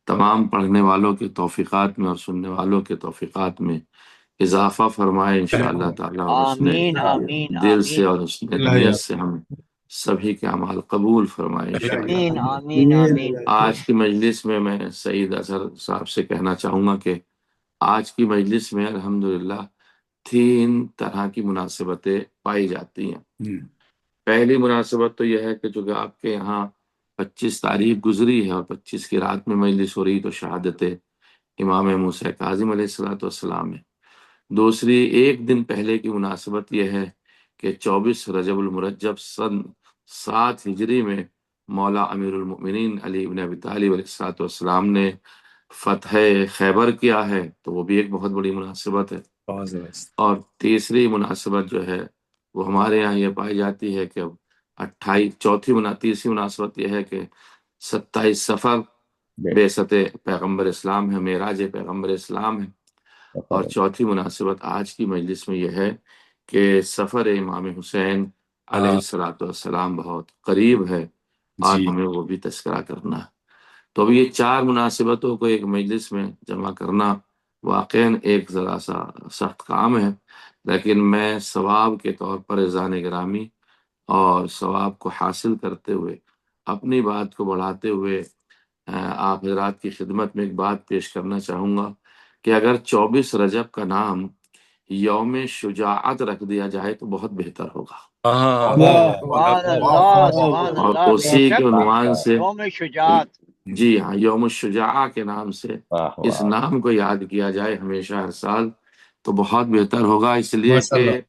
تمام پڑھنے والوں کے توفیقات میں اور سننے والوں کے توفیقات میں اضافہ فرمائے انشاءاللہ تعالی، اور اس نے آمین آمین دل سے آمین اور اس نے نیت سے ہم سبھی کے اعمال قبول فرمائے انشاءاللہ. آمین آمین آمین. آج کی مجلس میں میں سعید اظہر صاحب سے کہنا چاہوں گا کہ آج کی مجلس میں الحمدللہ 3 طرح کی مناسبتیں پائی جاتی ہیں. پہلی مناسبت تو یہ ہے کہ جو کہ آپ کے یہاں 25 تاریخ گزری ہے اور 25 کی رات میں مجلس ہو رہی تو شہادت امام موسیٰ کاظم علیہ السلام ہے. دوسری ایک دن پہلے کی مناسبت یہ ہے کہ 24 رجب المرجب سن 7 ہجری میں مولا امیر المؤمنین علی بن ابی طالب علیہ السلام نے فتح خیبر کیا ہے، تو وہ بھی ایک بہت بڑی مناسبت ہے. اور تیسری مناسبت جو ہے وہ ہمارے یہاں یہ پائی جاتی ہے کہ تیسری مناسبت یہ ہے کہ 27 سفر بعثت پیغمبر اسلام ہے، معراج پیغمبر اسلام ہے. اور چوتھی مناسبت آج کی مجلس میں یہ ہے کہ سفر امام حسین علیہ السلام بہت قریب ہے، اور ہمیں وہ بھی تذکرہ کرنا ہے. تو اب یہ 4 مناسبتوں کو ایک مجلس میں جمع کرنا واقعاً ایک ذرا سا سخت کام ہے، لیکن میں ثواب کے طور پر اذان گرامی اور ثواب کو حاصل کرتے ہوئے اپنی بات کو بڑھاتے ہوئے آپ حضرات کی خدمت میں ایک بات پیش کرنا چاہوں گا کہ اگر 24 رجب کا نام یوم شجاعت رکھ دیا جائے تو بہت بہتر ہوگا. سبحان اللہ سبحان اور اللہ. اسی کے عنوان سے یوم شجاعت، جی ہاں، یوم الشجاعہ کے نام سے اس نام کو یاد کیا جائے ہمیشہ ہر سال تو بہت بہتر ہوگا. اس لیے کہ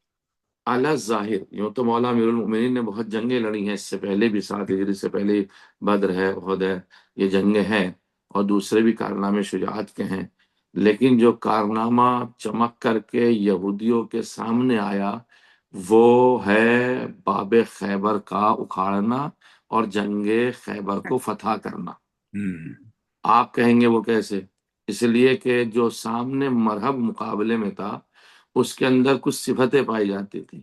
اعلی ظاہر یوں تو مولا امیر المؤمنین نے بہت جنگیں لڑی ہیں، اس سے پہلے بھی 7 ہجری سے پہلے بدر ہے، احد ہے، یہ جنگیں ہیں، اور دوسرے بھی کارنامے شجاعت کے ہیں. لیکن جو کارنامہ چمک کر کے یہودیوں کے سامنے آیا وہ ہے باب خیبر کا اکھاڑنا اور جنگ خیبر کو فتح کرنا. آپ کہیں گے وہ کیسے؟ اس لیے کہ جو سامنے مرحب مقابلے میں تھا اس کے اندر کچھ صفتیں پائی جاتی تھی،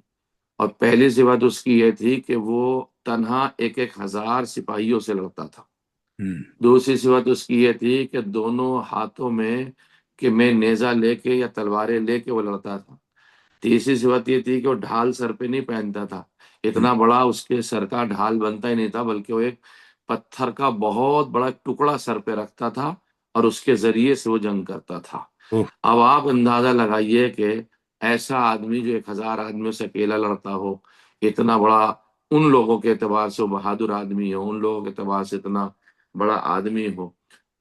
اور پہلی صفت اس کی یہ تھی کہ وہ تنہا 1,000 سپاہیوں سے لڑتا تھا. دوسری صفت اس کی یہ تھی کہ دونوں ہاتھوں میں نیزہ لے کے یا تلواریں لے کے وہ لڑتا تھا. تیسری صفت یہ تھی کہ وہ ڈھال سر پہ نہیں پہنتا تھا، اتنا بڑا اس کے سر کا ڈھال بنتا ہی نہیں تھا، بلکہ وہ ایک پتھر کا بہت بڑا ٹکڑا سر پہ رکھتا تھا اور اس کے ذریعے سے وہ جنگ کرتا تھا. اب آپ اندازہ لگائیے کہ ایسا آدمی جو 1,000 آدمیوں سے اکیلا لڑتا ہو، اتنا بڑا ان لوگوں کے اعتبار سے وہ بہادر آدمی ہو، ان لوگوں کے اعتبار سے اتنا بڑا آدمی ہو.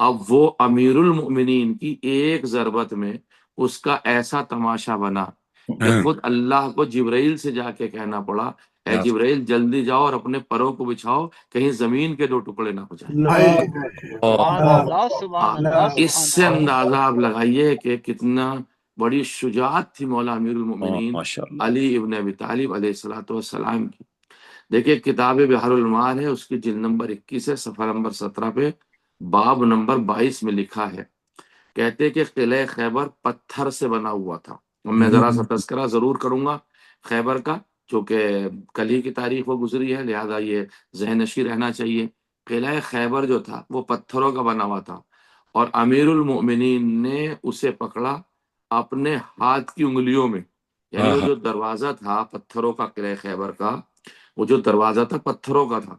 اب وہ امیر المؤمنین کی ایک ضربت میں اس کا ایسا تماشا بنا کہ خود اللہ کو جبرائیل سے جا کے کہنا پڑا، اے جبرائیل جلدی جاؤ اور اپنے پروں کو بچھاؤ، کہیں زمین کے 2 ٹکڑے نہ ہو جائیں۔ سبحان اللہ، سبحان اللہ، اس سبحان سے اللہ۔ اندازہ آپ لگائیے کہ کتنا بڑی شجاعت تھی مولا امیر المؤمنین ماشاء اللہ۔ علی ابن ابی طالب علیہ الصلوۃ والسلام کی۔ دیکھیے کتاب بحر المعان ہے، اس کی جلد نمبر 21 ہے، صفحہ نمبر 17 پہ باب نمبر 22 میں لکھا ہے، کہتے کہ قلعہ خیبر پتھر سے بنا ہوا تھا۔ میں ذرا سا تذکرہ ضرور کروں گا خیبر کا، چونکہ کل ہی کی تاریخ وہ گزری ہے، لہذا یہ ذہن نشین رہنا چاہیے۔ قلعہ خیبر جو تھا وہ پتھروں کا بنا ہوا تھا، اور امیر المؤمنین نے اسے پکڑا اپنے ہاتھ کی انگلیوں میں، یعنی وہ جو دروازہ تھا پتھروں کا، قلعہ خیبر کا وہ جو دروازہ تھا پتھروں کا تھا،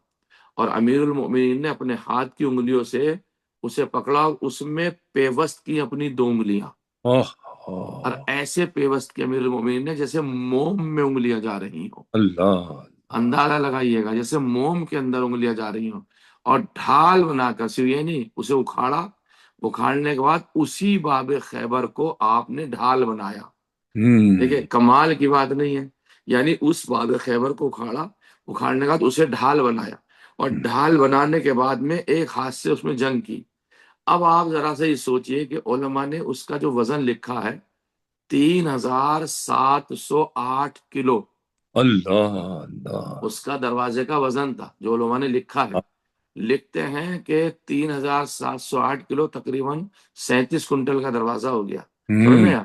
اور امیر المؤمنین نے اپنے ہاتھ کی انگلیوں سے اسے پکڑا، اس میں پیوست کی اپنی 2 انگلیاں، اور ایسے پیوست کی امیر المؤمنین نے جیسے موم میں انگلیاں جا رہی ہوں۔ اللہ، اندازہ لگائیے گا، جیسے موم کے اندر انگلیاں جا رہی ہوں، اور ڈھال بنا کر، صرف یہ نہیں، اسے اکھاڑا، اکھاڑنے کے بعد اسی باب خیبر کو آپ نے ڈھال بنایا۔ دیکھیں کمال کی بات نہیں ہے، یعنی اس باب خیبر کو اکھاڑا، اکھاڑنے کے بعد اسے ڈھال بنایا، اور ڈھال بنانے کے بعد میں ایک ہاتھ سے اس میں جنگ کی۔ اب آپ ذرا سے یہ سوچئے کہ علماء نے اس کا جو وزن لکھا ہے 3708 کلو، اللہ، اللہ، اس کا دروازے کا وزن تھا جو علماء نے لکھا ہے۔ لکھتے ہیں کہ 3708 کلو تقریباً 37 کنٹل کا دروازہ ہو گیا، سمجھ میں آیا؟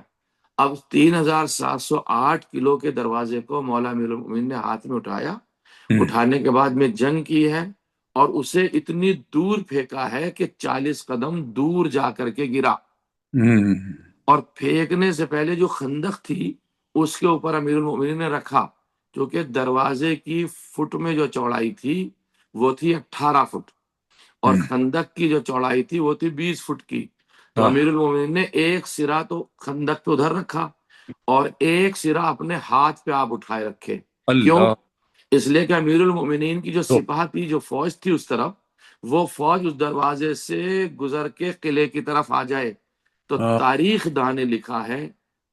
اب 3708 کلو کے دروازے کو مولا امیر المؤمنین نے ہاتھ میں اٹھایا، اٹھانے کے بعد میں جنگ کی ہے، اور اسے اتنی دور پھینکا ہے کہ 40 قدم دور جا کر کے گرا، اور پھینکنے سے پہلے جو خندق تھی اس کے اوپر امیر المؤمنین نے رکھا، کیونکہ دروازے کی فٹ میں جو چوڑائی تھی وہ تھی 18 فٹ، اور خندق کی جو چوڑائی تھی وہ تھی 20 فٹ کی۔ تو امیر المومنین نے ایک سرا تو خندق پہ ادھر رکھا، اور ایک سرا اپنے ہاتھ پہ آپ اٹھائے رکھے۔ کیوں؟ اس لیے کہ امیر المومنین کی جو سپاہ تھی، جو فوج تھی اس طرف، وہ فوج اس دروازے سے گزر کے قلعے کی طرف آ جائے۔ تو تاریخ داں نے لکھا ہے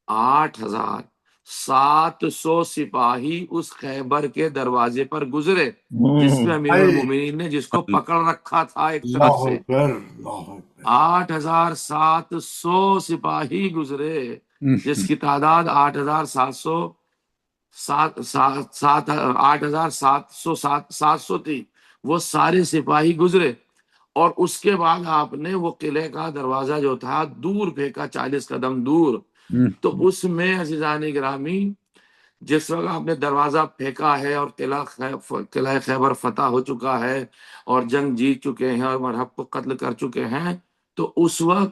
8700 سپاہی اس خیبر کے دروازے پر گزرے، جس میں امیر المومنین نے جس کو پکڑ رکھا تھا ایک طرف سے 8700 سپاہی گزرے، جس کی تعداد 8700 تھی، وہ سارے سپاہی گزرے۔ اور اس کے بعد آپ نے وہ قلعے کا دروازہ جو تھا دور پھینکا، 40 قدم دور۔ تو اس میں عزیزان گرامی جس وقت آپ نے دروازہ پھینکا ہے اور قلعہ خیبر فتح ہو چکا ہے اور جنگ جیت چکے ہیں اور مرحب کو قتل کر چکے ہیں، تو اس وقت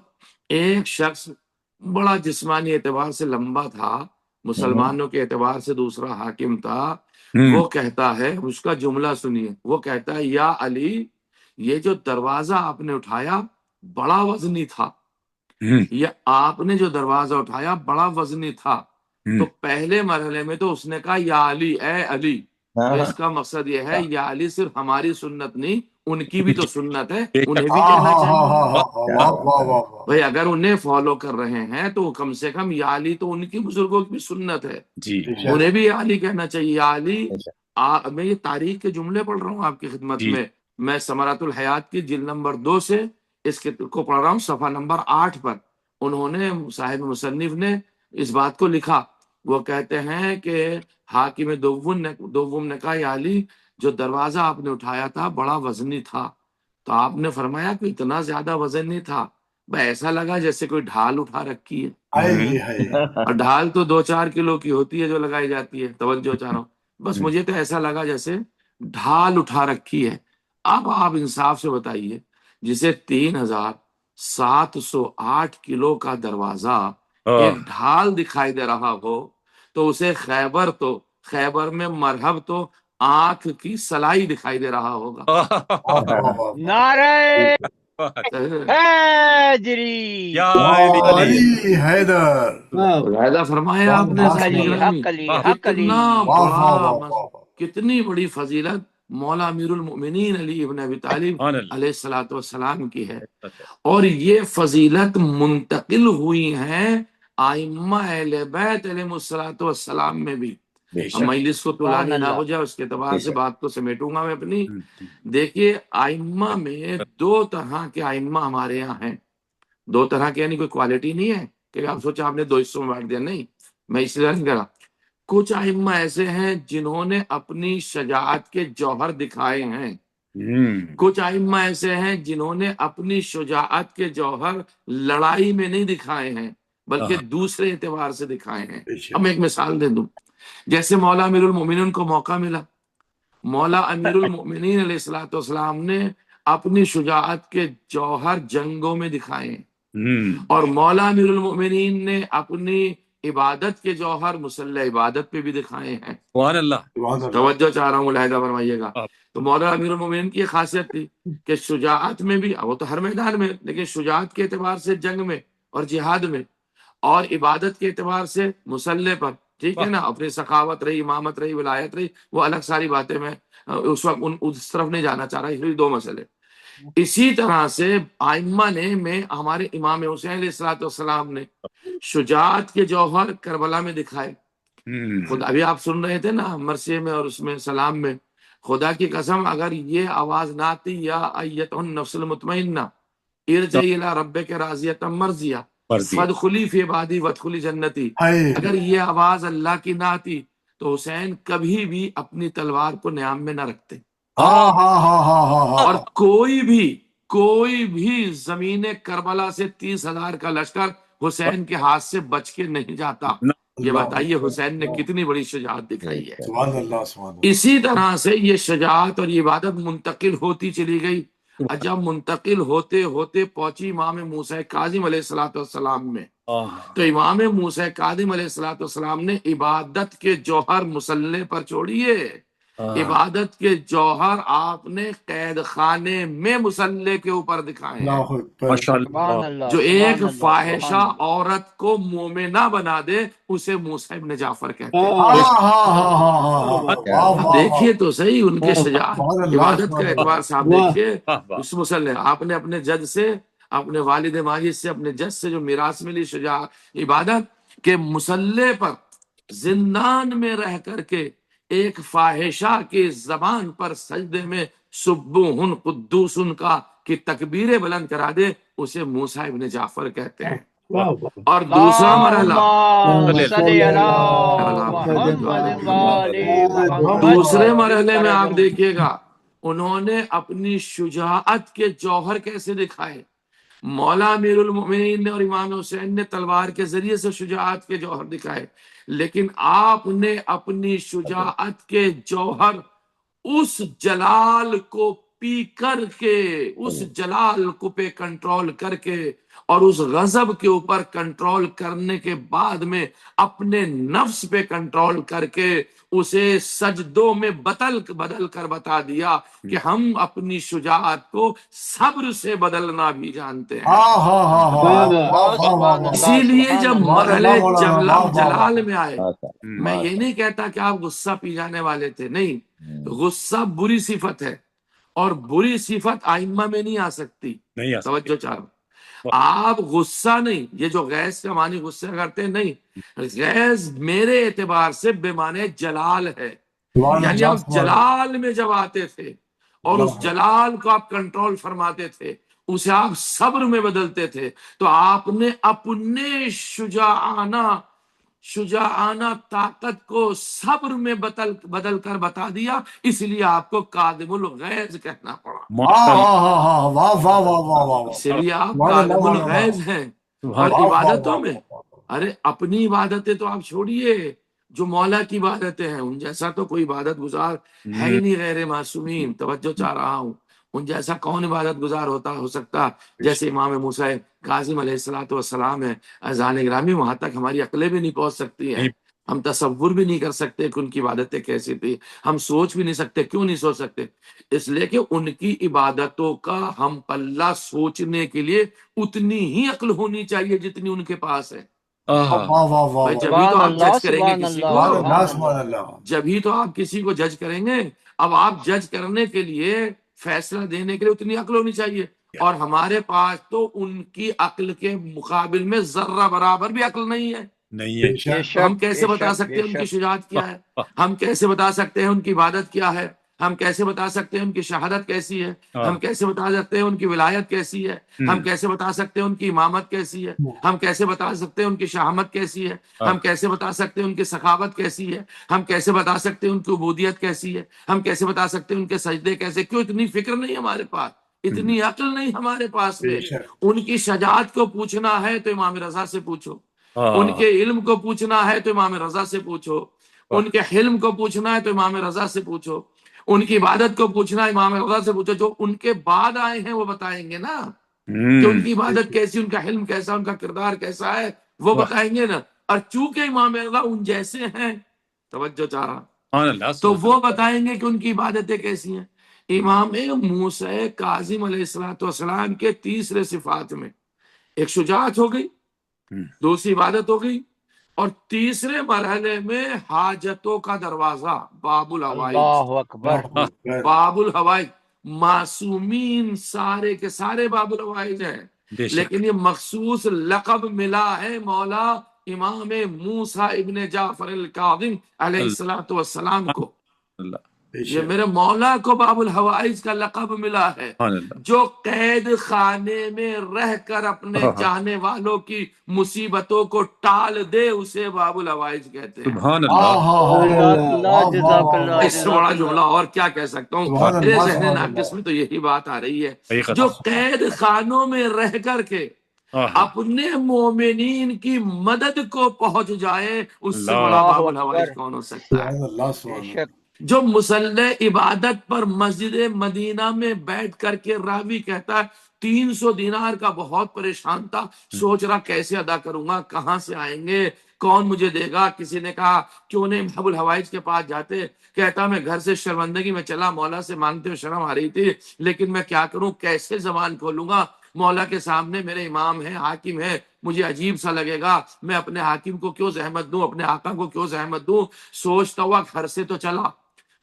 ایک شخص بڑا جسمانی اعتبار سے لمبا تھا، مسلمانوں کے اعتبار سے دوسرا حاکم تھا، وہ کہتا ہے، اس کا جملہ سنیے، وہ کہتا ہے یا علی، یہ جو دروازہ آپ نے اٹھایا بڑا وزنی تھا، یہ آپ نے جو دروازہ اٹھایا بڑا وزنی تھا۔ تو پہلے مرحلے میں تو اس نے کہا یا علی، اے علی، تو اس کا مقصد یہ ہے یا علی صرف ہماری سنت نہیں، ان کی بھی تو سنت ہے، انہیں بھی کہنا چاہیے بھائی، اگر انہیں فالو کر رہے ہیں تو کم سے کم یا علی تو ان کی بزرگوں کی بھی سنت ہے، انہیں بھی یا علی کہنا چاہیے۔ یا علی، میں یہ تاریخ کے جملے پڑھ رہا ہوں آپ کی خدمت میں ثمرات الحیات کی جلد نمبر 2 سے اس کو پڑھ رہا ہوں، صفحہ نمبر 8 پر انہوں نے، صاحب مصنف نے اس بات کو لکھا۔ وہ کہتے ہیں کہ حاکم دوم نے کہا یا علی، جو دروازہ آپ نے اٹھایا تھا بڑا وزنی تھا۔ تو آپ نے فرمایا کہ اتنا زیادہ وزن نہیں تھا، ایسا لگا جیسے کوئی ڈھال اٹھا رکھی ہے، اور ڈھال تو 2-4 کلو کی ہوتی ہے جو لگائی جاتی ہے، توجہ چاہوں، بس مجھے تو ایسا لگا جیسے ڈھال اٹھا رکھی ہے۔ اب آپ انصاف سے بتائیے، جسے 3708 کلو کا دروازہ ایک ڈھال دکھائی دے رہا ہو، تو اسے خیبر میں مرحب تو آنکھ کی سلائی دکھائی دے رہا ہوگا۔ نعرہ حیدری، علی حیدر، فرمایا آپ نے، کتنی بڑی فضیلت مولا امیر المؤمنین علی ابن ابی طالب علیہ الصلوۃ والسلام کی ہے، اور یہ فضیلت منتقل ہوئی ہیں ائمہ اہل بیت علیہ الصلوۃ والسلام میں بھی۔ اب مجلس کو طولانی نہ اللہ ہو جائے، اس کے اعتبار سے بات کو سمیٹوں گا میں اپنی۔ دیکھیے ائمہ میں دو طرح کے ائمہ ہمارے یہاں ہیں، دو طرح کے، یعنی کوئی کوالٹی نہیں ہے کہ آپ سوچا آپ نے دو حصوں میں بانٹ دیا، نہیں، میں اس لیے نہیں کرا۔ کچھ ائمہ ایسے ہیں جنہوں نے اپنی شجاعت کے جوہر دکھائے ہیں، کچھ ائمہ ایسے ہیں جنہوں نے اپنی شجاعت کے جوہر لڑائی میں نہیں دکھائے ہیں بلکہ دوسرے اعتبار سے دکھائے ہیں۔ اب میں ایک مثال دے دوں، جیسے مولا امیر المومنین کو موقع ملا، مولا امیر المومنین علیہ الصلوۃ والسلام نے اپنی شجاعت کے جوہر جنگوں میں دکھائے ہیں، اور مولا امیر المومنین نے اپنی عبادت کے جوہر مسلح عبادت پہ بھی دکھائے ہیں۔ سبحان اللہ، توجہ چاہ رہا ہوں، ملاحظہ فرمائیے گا۔ تو مولا امیر المومنین کی یہ خاصیت تھی کہ شجاعت میں بھی، وہ تو ہر میدان میں، لیکن شجاعت کے اعتبار سے جنگ میں اور جہاد میں، اور عبادت کے اعتبار سے مسلح پر، ٹھیک ہے نا، اپنی سخاوت رہی، امامت رہی، ولایت رہی، وہ الگ ساری باتیں، میں اس وقت اس طرف نہیں جانا چاہ رہا، اس لیے دو مسئلے۔ اسی طرح سے ائمہ نے، میں ہمارے امام حسین علیہ الصلوۃ والسلام نے شجاعت کے جوہر کربلا میں دکھائے۔ خود ابھی آپ سن رہے تھے نا مرثیے میں اور اس میں سلام میں، خدا کی قسم اگر یہ آواز نہ آتی، یا ایتہ النفس المطمئنہ ارجعی الی ربک راضیۃ مرضیہ فادخلی فی عبادی وادخلی جنتی، اگر یہ آواز اللہ کی نہ آتی تو حسین کبھی بھی اپنی تلوار کو نیام میں نہ رکھتے، اور کوئی بھی زمین کربلا سے 30,000 کا لشکر حسین کے ہاتھ سے بچ کے نہیں جاتا۔ یہ بتائیے حسین نے کتنی بڑی شجاعت دکھائی ہے۔ سبحان اللہ، سبحان اللہ۔ اسی طرح سے یہ شجاعت اور یہ عبادت منتقل ہوتی چلی گئی، جب منتقل ہوتے ہوتے پہنچی امام موسیٰ کاظم علیہ الصلوۃ والسلام میں، تو امام موسیٰ کاظم علیہ الصلوۃ والسلام نے عبادت کے جوہر مسلح پر چھوڑیے، عبادت کے جوہر آپ نے قید خانے میں مسلح کے اوپر دکھائے ہیں۔ سبحان اللہ، جو ایک سبحان اللہ، فاحشہ عورت کو مومنہ بنا دے اسے موسیٰ ابن جعفر کہتے ہیں۔ دیکھیے تو صحیح ان کے شجاعت، عبادت کا اعتبار سے آپ دیکھیے، اس مسلح آپ نے اپنے جد سے، اپنے والد ماجد سے، اپنے جد سے جو میراث ملی شجاعت عبادت کے مسلح پر، زندان میں رہ کر کے ایک فاحشہ کی زبان پر سجدے میں سبوحن قدوسن کا کی تکبیریں بلند کرا دے، اسے موسیٰ ابن جعفر کہتے ہیں۔ اور دوسرا مرحلہ، دوسرے مرحلے میں آپ دیکھیے گا انہوں نے اپنی شجاعت کے جوہر کیسے دکھائے۔ مولا امیر المومنین نے اور امام حسین نے تلوار کے ذریعے سے شجاعت کے جوہر دکھائے، لیکن آپ نے اپنی شجاعت کے جوہر اس جلال کو پی کر کے، اس جلال کو پہ کنٹرول کر کے، اور اس غضب کے اوپر کنٹرول کرنے کے بعد میں اپنے نفس پہ کنٹرول کر کے اسے سجدوں میں بدل کر بتا دیا کہ ہم اپنی شجاعت کو صبر سے بدلنا بھی جانتے ہیں۔ اسی لیے جب مرحلے جلال میں آئے، میں یہ نہیں کہتا کہ آپ غصہ پی جانے والے تھے، نہیں، غصہ بری صفت ہے، اور بری صفت ائمہ میں نہیں آ سکتی۔ توجہ چاہو، آپ غصہ نہیں، یہ جو غیظ کا معنی غصہ کرتے نہیں، غیظ میرے اعتبار سے بے معنی جلال ہے، یعنی آپ جلال میں جب آتے تھے اور اس جلال کو آپ کنٹرول فرماتے تھے، اسے آپ صبر میں بدلتے تھے، تو آپ نے اپنے شجاعانہ طاقت کو صبر میں بدل کر بتا دیا، اس لیے آپ کو کاظم الغیظ کہنا پڑا۔ اس لیے آپ کاظم الغیظ ہیں۔ اور عبادتوں میں، ارے اپنی عبادتیں تو آپ چھوڑیے، جو مولا کی عبادتیں ہیں ان جیسا تو کوئی عبادت گزار ہے ہی نہیں غیر معصومین۔ توجہ چاہ رہا ہوں، ان جیسا کون عبادت گزار ہو سکتا جیسے امام موسیٰ کاظم علیہ الصلوۃ والسلام ہے۔ اذان گرامی، وہاں تک ہماری عقلیں بھی نہیں پہنچ سکتی ہیں، ہم تصور بھی نہیں کر سکتے کہ ان کی عبادتیں کیسی تھی، ہم سوچ بھی نہیں سکتے۔ کیوں نہیں سوچ سکتے؟ اس لیے کہ ان کی عبادتوں کا ہم پلہ سوچنے کے لیے اتنی ہی عقل ہونی چاہیے جتنی ان کے پاس ہے۔ جبھی تو آپ جج کریں گے کسی کو، جبھی تو آپ کسی کو جج کریں گے۔ اب آپ جج کرنے کے لیے، فیصلہ دینے کے لیے اتنی عقل ہونی چاہیے، اور ہمارے پاس تو ان کی عقل کے مقابل میں ذرہ برابر بھی عقل نہیں ہے۔ نہیں ہے. بے شک ہم کیسے بتا سکتے ہیں ان کی شجاعت کیا ہے؟ ہم کیسے بتا سکتے ہیں ان کی عبادت کیا ہے؟ ہم کیسے بتا سکتے ہیں ان کی شہادت کیسی ہے؟ ہم کیسے بتا سکتے ہیں ان کی ولایت کیسی ہے؟ ہم کیسے بتا سکتے ہیں ان کی امامت کیسی ہے؟ ہم کیسے بتا سکتے ہیں ان کی شہامت کیسی ہے؟ ہم کیسے بتا سکتے ہیں ان کی سخاوت کیسی ہے؟ ہم کیسے بتا سکتے ہیں ان کی عبودیت کیسی ہے؟ ہم کیسے بتا سکتے ہیں ان کے سجدے کیسے؟ کیوں اتنی فکر نہیں ہمارے پاس، اتنی عقل نہیں ہمارے پاس میں؟ بے شک ان کی شجاعت کو پوچھنا ہے تو امام رضا سے پوچھو، ان کے علم کو پوچھنا ہے تو امام رضا سے پوچھو، ان کے حلم کو پوچھنا ہے تو امام رضا سے پوچھو، ان کی عبادت کو پوچھنا ہے امام رضا سے پوچھو. جو ان کے بعد آئے ہیں وہ بتائیں گے نا کہ ان کی عبادت کیسی، ان کا حلم کیسا، ان کا کردار کیسا ہے، وہ بتائیں گے نا. اور چونکہ امام رضا ان جیسے ہیں، توجہ چاہ رہا، تو وہ بتائیں گے کہ ان کی عبادتیں کیسی ہیں. امام موسیٰ کاظم علیہ السلام کے تیسرے صفات میں ایک شجاعت ہو گئی، دوسری عبادت ہو گئی، اور تیسرے مرحلے میں حاجتوں کا دروازہ، باب الحوائج. اللہ اکبر. اللہ اکبر. باب الحوائج، معصومین سارے کے سارے باب الحوائج ہیں، بے شک. لیکن یہ مخصوص لقب ملا ہے مولا امام موسیٰ ابن جعفر الکاظم علیہ السلام کو. اللہ بے یہ شک میرے مولا کو باب الحوائج کا لقب ملا ہے. سبحان اللہ. جو قید خانے میں رہ کر اپنے چاہنے والوں کی مصیبتوں کو ٹال دے اسے باب الحوائج کہتے ہیں. سبحان اللہ. جزاک اللہ، جزاک اللہ، اس سے جزاک بڑا اللہ. جملہ اور کیا کہہ سکتا ہوں؟ سبحان میرے اللہ ذہن سبحان ناقص میں تو یہی بات آ رہی ہے، حقیقت. جو قید خانوں میں رہ کر کے اپنے مومنین کی مدد کو پہنچ جائے، اس سے بڑا اللہ باب اللہ الحوائج اکبر. کون ہو سکتا ہے؟ سبحان اللہ بے سبحان اللہ. شک. جو مسلح عبادت پر مسجد مدینہ میں بیٹھ کر کے راوی کہتا ہے 300 دینار کا بہت پریشان تھا، سوچ رہا کیسے ادا کروں گا، کہاں سے آئیں گے، کون مجھے دے گا. کسی نے کہا کیوں نہیں باب الحوائج کے پاس جاتے، کہتا میں گھر سے شرمندگی میں چلا، مولا سے مانگتے ہوئے شرم آ رہی تھی، لیکن میں کیا کروں، کیسے زبان کھولوں گا، مولا کے سامنے میرے امام ہے، حاکم ہے، مجھے عجیب سا لگے گا، میں اپنے حاکم کو کیوں زحمت دوں، اپنے آقا کو کیوں زحمت دوں. سوچتا ہوا گھر سے تو چلا،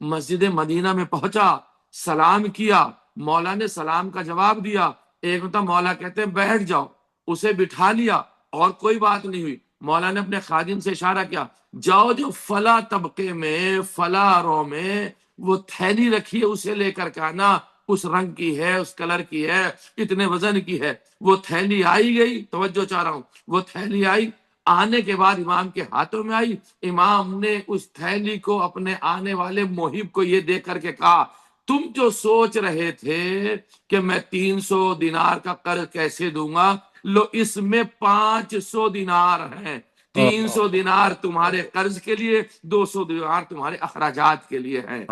مسجد مدینہ میں پہنچا، سلام کیا، مولا نے سلام کا جواب دیا. ایک ہوتا مولا کہتے ہیں بیٹھ جاؤ، اسے بٹھا لیا اور کوئی بات نہیں ہوئی. مولا نے اپنے خادم سے اشارہ کیا، جاؤ جو فلاں طبقے میں فلاں رو میں وہ تھیلی رکھی ہے اسے لے کر کے آنا، اس رنگ کی ہے، اس کلر کی ہے، اتنے وزن کی ہے. وہ تھیلی آئی گئی، توجہ چاہ رہا ہوں، وہ تھیلی آئی، آنے کے بعد امام کے ہاتھوں میں آئی. امام نے اس تھیلی کو اپنے آنے والے محب کو یہ دے کر کے کہا، تم جو سوچ رہے تھے کہ میں 300 دینار کا قرض کیسے دوں گا، لو اس میں 500 دینار ہیں. 300 دینار تمہارے قرض کے لیے، 200 دینار تمہارے اخراجات کے لیے ہیں.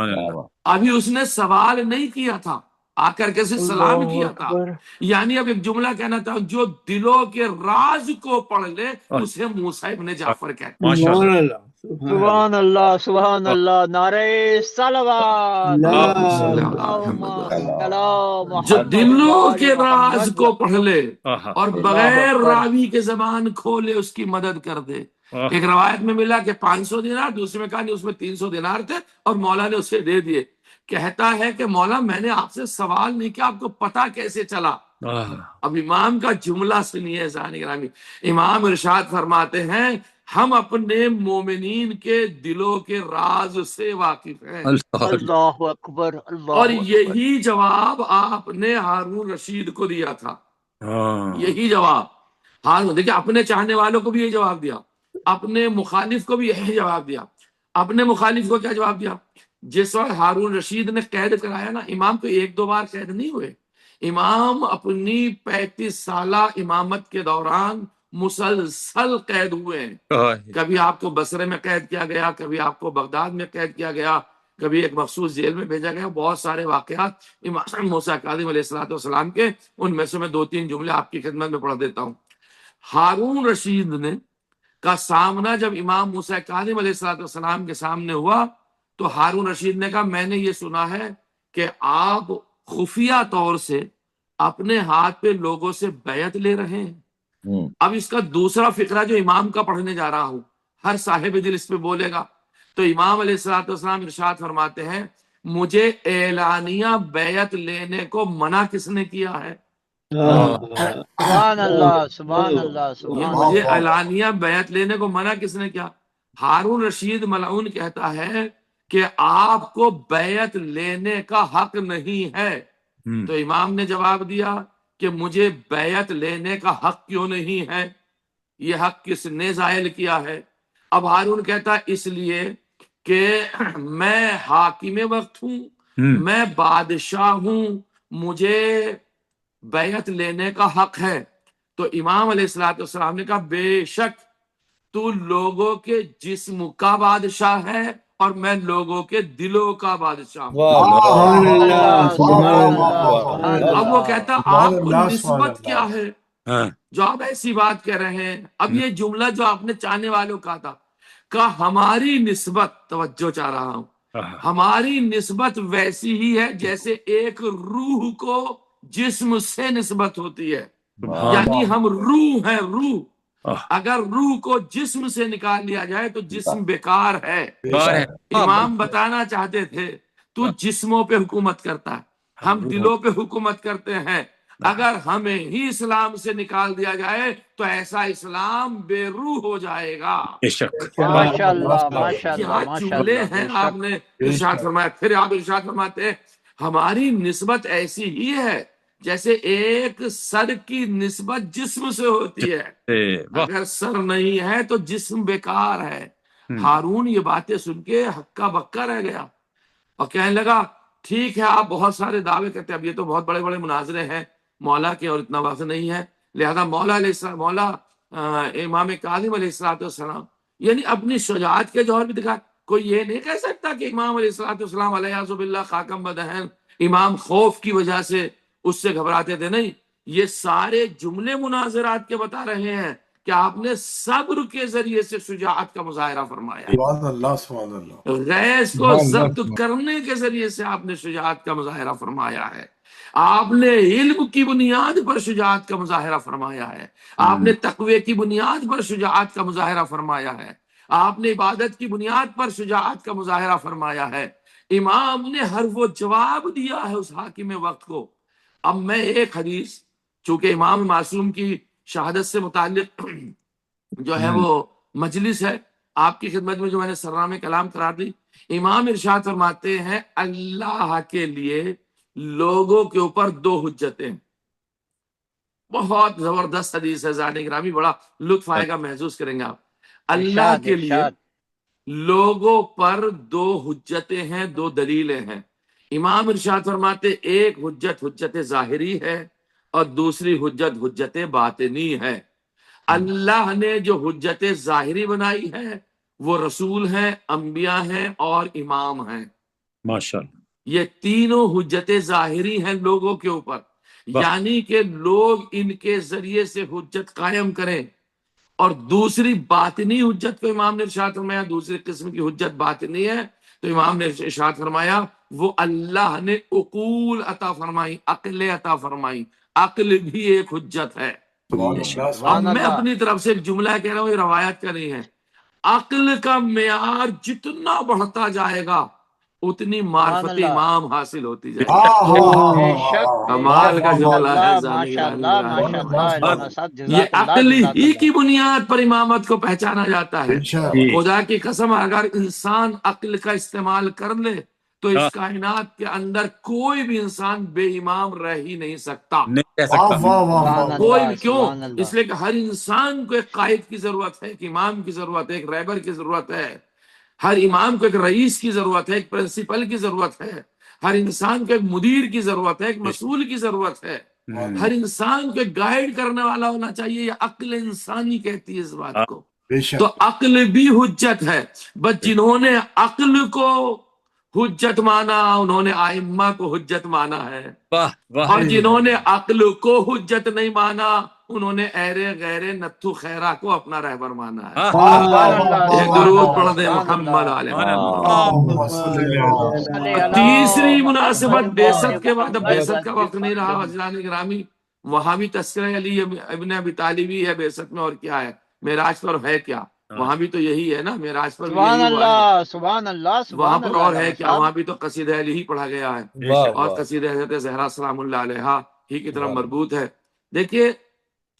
ابھی اس نے سوال نہیں کیا تھا، آ کر کے سے سلام اللہ کیا تھا. اکبر. یعنی اب ایک جملہ کہنا تھا، جو دلوں کے راز کو پڑھ لے اسے موسیٰ ابن جعفر کہتے ہیں. ماشاء اللہ. سبحان اللہ، سبحان اللہ. نعرہ صلوات. اللہم صلی علی اللہم محمد. صلی جو محمد دلوں وآل کے راز محمد. کو پڑھ لے اور اللہ بغیر اکبر. راوی کے زبان کھولے اس کی مدد کر دے. ایک روایت میں ملا کہ 500 دینار، دوسرے میں کہا نہیں اس میں 300 دینار تھے اور مولا نے اسے دے دیے. کہتا ہے کہ مولا میں نے آپ سے سوال نہیں کیا، آپ کو پتا کیسے چلا؟ اب امام کا جملہ سنیے ذہن گرامی. امام ارشاد فرماتے ہیں ہم اپنے مومنین کے دلوں کے راز سے واقف ہیں. اللہ اکبر. اللہ اور اکبر. یہی جواب آپ نے ہارون رشید کو دیا تھا. یہی جواب ہارون، دیکھیں اپنے چاہنے والوں کو بھی یہی جواب دیا، اپنے مخالف کو بھی یہی جواب دیا. اپنے مخالف کو کیا جواب دیا؟ جس وقت ہارون رشید نے قید کرایا نا، امام تو ایک دو بار قید نہیں ہوئے، امام اپنی 35 سالہ امامت کے دوران مسلسل قید ہوئے ہیں. کبھی آپ کو بصرے میں قید کیا گیا، کبھی آپ کو بغداد میں قید کیا گیا، کبھی ایک مخصوص جیل میں بھیجا گیا. بہت سارے واقعات امام موسیٰ کاظم علیہ السلام کے، ان میں سے میں 2-3 جملے آپ کی خدمت میں پڑھ دیتا ہوں. ہارون رشید نے کا سامنا جب امام موسیٰ کاظم علیہ السلام کے سامنے ہوا تو ہارون رشید نے کہا میں نے یہ سنا ہے کہ آپ خفیہ طور سے اپنے ہاتھ پہ لوگوں سے بیعت لے رہے ہیں. اب اس کا دوسرا فقرہ جو امام کا پڑھنے جا رہا ہوں، ہر صاحب دل اس پہ بولے گا. تو امام علیہ السلام ارشاد فرماتے ہیں مجھے اعلانیہ بیعت لینے کو منع کس نے کیا ہے؟ سبحان اللہ سبحان اللہ یہ سبحان مجھے اللہ. اعلانیہ بیعت لینے کو منع کس نے کیا؟ ہارون رشید ملعون کہتا ہے کہ آپ کو بیعت لینے کا حق نہیں ہے. تو امام نے جواب دیا کہ مجھے بیعت لینے کا حق کیوں نہیں ہے؟ یہ حق کس نے زائل کیا ہے؟ اب ہارون کہتا ہے اس لیے کہ میں حاکم وقت ہوں، میں بادشاہ ہوں، مجھے بیعت لینے کا حق ہے. تو امام علیہ السلام نے کہا بے شک تو لوگوں کے جسم کا بادشاہ ہے اور میں لوگوں کے دلوں کا بادشاہ ہوں. اب وہ کہتا آپ کو نسبت کیا ہے جو آپ ایسی بات کہہ رہے ہیں؟ اب یہ جملہ جو آپ نے چاہنے والوں کا تھا کہ ہماری نسبت، توجہ چاہ رہا ہوں، ہماری نسبت ویسی ہی ہے جیسے ایک روح کو جسم سے نسبت ہوتی ہے. یعنی ہم روح ہیں، روح. اگر روح کو جسم سے نکال لیا جائے تو جسم بیکار ہے. امام بتانا چاہتے تھے تو جسموں پہ حکومت کرتا ہے، ہم دلوں پہ حکومت کرتے ہیں. اگر ہمیں ہی اسلام سے نکال دیا جائے تو ایسا اسلام بے روح ہو جائے گا. ماشاء اللہ ماشاء کیا اللہ ماشاء جملے اللہ. ہیں آپ نے ارشاد فرمایا. پھر آپ ارشاد فرماتے ہیں ہماری نسبت ایسی ہی ہے جیسے ایک سر کی نسبت جسم سے ہوتی ہے. اگر سر نہیں ہے تو جسم بیکار ہے. ہارون یہ باتیں سن کے ہکا بکا رہ گیا اور کہنے لگا ٹھیک ہے آپ بہت سارے دعوے کرتے ہیں، اب یہ تو بہت بڑے بڑے مناظرے ہیں مولا کے اور اتنا وقت نہیں ہے، لہذا مولا علیہ السلام، مولا امام کاظم علیہ السلام یعنی اپنی شجاعت کے جوہر بھی دکھا. کوئی یہ نہیں کہہ سکتا کہ امام علیہ السلام علیہ باللہ خاکم بدہن امام خوف کی وجہ سے اس سے گھبراتے تھے. نہیں، یہ سارے جملے مناظرات کے بتا رہے ہیں کہ آپ نے صبر کے ذریعے سے شجاعت کا مظاہرہ فرمایا. سبحان اللہ سبحان اللہ. غیظ کو ضبط کرنے کے ذریعے سے آپ نے شجاعت کا مظاہرہ فرمایا ہے. آپ نے علم کی بنیاد پر شجاعت کا مظاہرہ فرمایا ہے. آپ نے تقوی کی بنیاد پر شجاعت کا مظاہرہ فرمایا ہے. آپ نے عبادت کی بنیاد پر شجاعت کا مظاہرہ فرمایا ہے. امام نے ہر وہ جواب دیا ہے اس حاکم وقت کو. اب میں ایک حدیث، چونکہ امام معصوم کی شہادت سے متعلق جو ہے وہ مجلس ہے، آپ کی خدمت میں جو میں نے سرنام کلام قرار دی، امام ارشاد فرماتے ہیں اللہ کے لیے لوگوں کے اوپر دو حجتیں. بہت زبردست حدیث ہے، زاہدین گرامی بڑا لطف آئے گا، محسوس کریں گے آپ. اللہ کے لیے لوگوں پر دو حجتیں ہیں، دو دلیلیں ہیں. امام ارشاد فرماتے ایک حجت حجت ظاہری ہے اور دوسری حجت حجت باطنی ہے. اللہ نے جو حجت ظاہری بنائی ہے وہ رسول ہیں، انبیاء ہیں اور امام ہیں. ماشاءاللہ. یہ تینوں حجت ظاہری ہیں لوگوں کے اوپر، یعنی کہ لوگ ان کے ذریعے سے حجت قائم کریں. اور دوسری باطنی حجت کو امام نے ارشاد فرمایا، دوسری قسم کی حجت باطنی ہے. تو امام نے ارشاد فرمایا وہ اللہ نے عقول عطا فرمائی، عقل عطا فرمائی. عقل بھی ایک حجت ہے. اب میں اپنی طرف سے ایک جملہ کہہ رہا ہوں، یہ روایت کا نہیں ہے. عقل کا معیار جتنا بڑھتا جائے گا اتنی معرفت امام حاصل ہوتی جائے گی. کمال کا جملہ ہے. یہ عقل ہی کی بنیاد پر امامت کو پہچانا جاتا ہے. خدا کی قسم اگر انسان عقل کا استعمال کر لے تو اس کائنات کے اندر کوئی بھی انسان بے امام رہ ہی نہیں سکتا. کوئی بھی. کیوں؟ اس لیے کہ ہر انسان کو ایک قائد کی ضرورت ہے، ایک امام کی ضرورت ہے، ایک رہبر کی ضرورت ہے. ہر امام کو ایک رئیس کی ضرورت ہے، ایک پرنسپل کی ضرورت ہے. ہر انسان کو ایک مدیر کی ضرورت ہے، ایک مسئول کی ضرورت ہے. ہر انسان کو ایک گائیڈ کرنے والا ہونا چاہیے. یہ عقل انسانی کہتی ہے اس بات کو. تو عقل بھی حجت ہے. بس جنہوں نے عقل کو حجت مانا انہوں نے ائمہ کو حجت مانا ہے، اور جنہوں نے عقل کو حجت نہیں مانا انہوں نے ایرے غیرے نتھو خیرہ کو اپنا رہبر مانا ہے. ایک درود پڑھ دیں محمد علیہ. تیسری مناسبت بعثت کے بعد، اب بعثت کا وقت نہیں رہا عزیزان گرامی، وہاں بھی تذکرہ علی ابن ابی طالب ہی ہے بعثت میں، اور کیا ہے معراج پر ہے کیا؟ وہاں بھی تو یہی ہے نا، معراج پر سبحان اللہ سبحان اللہ. وہاں پر اور ہے کیا؟ وہاں بھی تو قصیدہ علی ہی پڑھا گیا ہے، اور قصیدہ حضرت زہرا سلام اللہ علیہا ہی کی طرف مربوط ہے. دیکھیے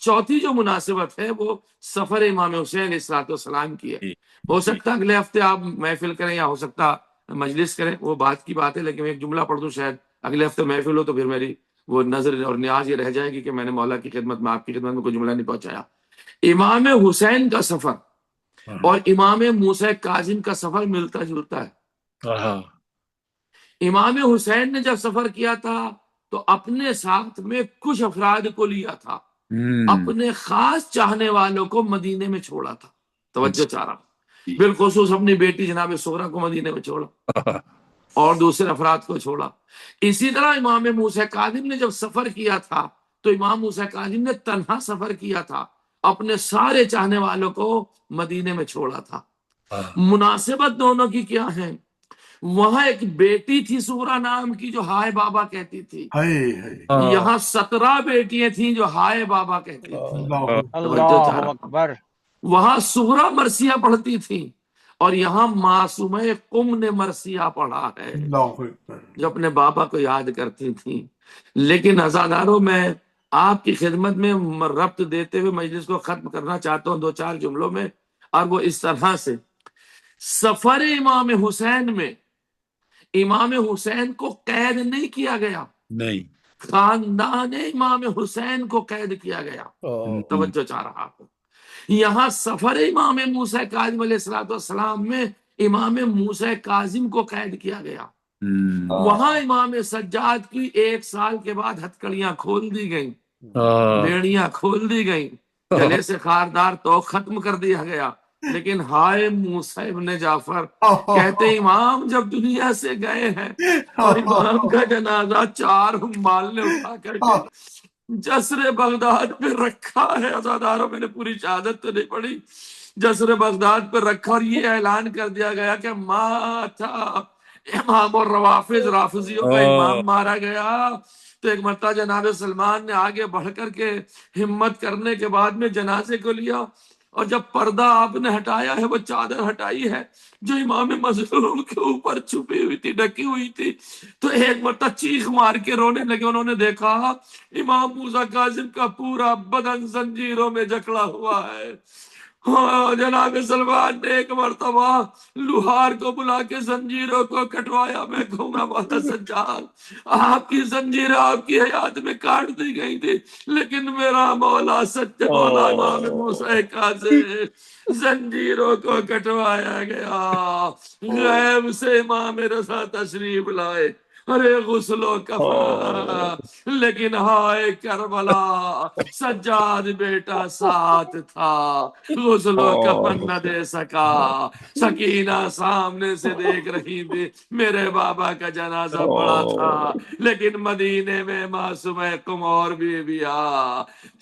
چوتھی جو مناسبت ہے وہ سفر امام حسین علیہ الصلوۃ والسلام کی ہے. ہو سکتا اگلے ہفتے آپ محفل کریں یا ہو سکتا مجلس کریں، وہ بات کی بات ہے، لیکن ایک جملہ پڑھ دوں، شاید اگلے ہفتے محفل ہو تو پھر میری وہ نظر اور نیاز یہ رہ جائے گی کہ میں نے مولا کی خدمت میں، آپ کی خدمت میں کوئی جملہ نہیں پہنچایا. امام حسین کا سفر اور امام موسیٰ کاظم کا سفر ملتا جلتا ہے. امام حسین نے جب سفر کیا تھا تو اپنے ساتھ میں کچھ افراد کو لیا تھا، اپنے خاص چاہنے والوں کو مدینے میں چھوڑا تھا. توجہ چاہ رہا ہوں، بالخصوص اپنی بیٹی جناب سغرا کو مدینے میں چھوڑا اور دوسرے افراد کو چھوڑا. اسی طرح امام موسیٰ کاظم نے جب سفر کیا تھا تو امام موسیٰ کاظم نے تنہا سفر کیا تھا، اپنے سارے چاہنے والوں کو مدینے میں چھوڑا تھا. مناسبت دونوں کی کیا ہے؟ وہاں ایک بیٹی تھی سغرا نام کی جو ہائے بابا کہتی تھی، یہاں 17 بیٹیاں تھیں جو ہائے بابا کہتی تھی. اللہ اکبر. وہاں سغرا مرثیہ پڑھتی تھی اور یہاں معصومہ قم نے مرثیہ پڑھا ہے جو اپنے بابا کو یاد کرتی تھی. لیکن عزاداروں، میں آپ کی خدمت میں ربط دیتے ہوئے مجلس کو ختم کرنا چاہتا ہوں 2-4 جملوں میں، اور وہ اس طرح سے: سفر امام حسین میں امام حسین کو قید نہیں کیا گیا، نہیں، خاندان امام حسین کو قید کیا گیا. توجہ چاہ رہا ہوں. یہاں سفر امام موسیٰ کاظم علیہ الصلوۃ والسلام میں امام موسیٰ کاظم کو قید کیا گیا. وہاں امام سجاد کی 1 سال کے بعد ہتکڑیاں کھول دی گئیں، بیڑیاں کھول دی گئیں، گلے سے خاردار تو ختم کر دیا گیا. لیکن ہائے موسیٰ ابن جعفر کہتے امام جب دنیا سے گئے ہیں اور امام کا جنازہ 4 حمال نے اٹھا کر کے جسر بغداد پہ رکھا ہے. عزاداروں، میں نے پوری شہادت تو نہیں پڑھی. جسر بغداد پہ رکھا اور یہ اعلان کر دیا گیا کہ ماتا امام الروافض، رافضیوں کا امام مارا گیا. تو ایک مرتبہ جناب سلمان نے آگے بڑھ کر کے ہمت کرنے کے بعد میں جنازے کو لیا، اور جب پردہ آپ نے ہٹایا ہے، وہ چادر ہٹائی ہے جو امام مظلوم کے اوپر چھپی ہوئی تھی، ڈھکی ہوئی تھی، تو ایک مرتبہ چیخ مار کے رونے لگے. انہوں نے دیکھا امام موسیٰ کاظم کا پورا بدن زنجیروں میں جکڑا ہوا ہے. جناب سلمان نے ایک مرتبہ لوہار کو بلا کے زنجیروں کو کٹوایا. میں کہوں گا مولا سجاد، آپ کی زنجیریں آپ کی حیات میں کاٹ دی گئی تھی، لیکن میرا مولا سچا مولا امام موسیٰ کاظم زنجیروں کو کٹوایا گیا. غیب سے امام رضا تشریف لائے، ارے غسل و کفن، لیکن ہائے کربلا سجاد بیٹا ساتھ تھا، غسل و کفن نہ دے سکا. سکینہ سامنے سے دیکھ رہی تھی، میرے بابا کا جنازہ پڑا تھا، لیکن مدینے میں معصوم قم اور بیویا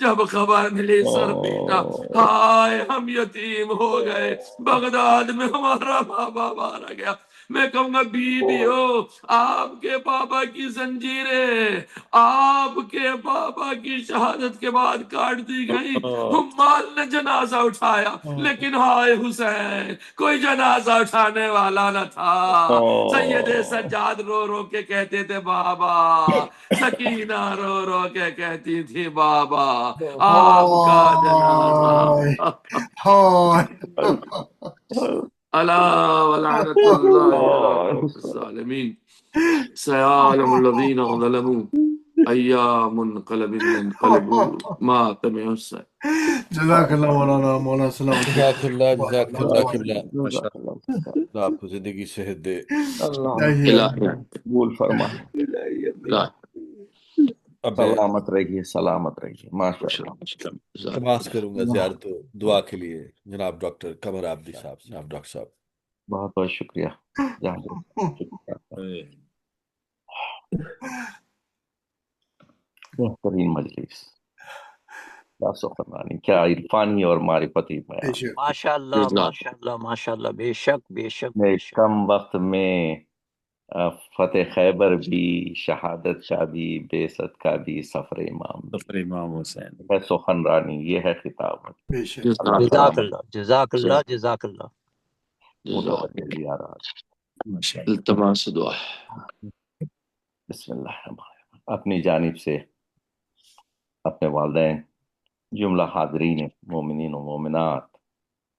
جب خبر ملی سر پیٹا، ہائے ہم یتیم ہو گئے، بغداد میں ہمارا بابا مارا گیا. میں کہوں گا بیویو، آپ کے بابا کی زنجیریں آپ کے بابا کی شہادت کے بعد کاٹ دی گئی. حمال نے جنازہ اٹھایا، لیکن ہائے حسین کوئی جنازہ اٹھانے والا نہ تھا. سید سجاد رو رو کے کہتے تھے بابا، سکینہ رو رو کے کہتی تھی بابا آپ کا جنازہ. الا ولعنت اللہ علی الظالمین، سيعلم الذين ظلموا ايام منقلب ينقلبون ما تبع السيف. جزاک اللہ مولانا، مولانا سلام. جزاک اللہ، جزاک اللہ قبلہ. اللہ آپ کو زندگی صحت دے. قبول فرما. سلامت رہیے، سلامت رہیے. ماشاء اللہ. تماس کروں گا زیارت و دعا کے لیے جناب ڈاکٹر قمر عابدی صاحب. جناب ڈاکٹر صاحب بہت بہت شکریہ. بہترین مجلس، کیا عرفانی اور معرفتی بیان. ماشاء اللہ ماشاء اللہ ماشاء اللہ. بے شک بے شک. کم وقت میں فتح خیبر بھی، شہادت کا بھی، بعثت کا بھی، سفر امام حسین ہے سخنرانی. یہ ہے خطاب. جزاک اللہ جزاک اللہ جزاک اللہ. التماس دعا. بسم اللہ الرحمن الرحیم. اپنی جانب سے اپنے والدین، جملہ حاضرین مومنین و مومنات،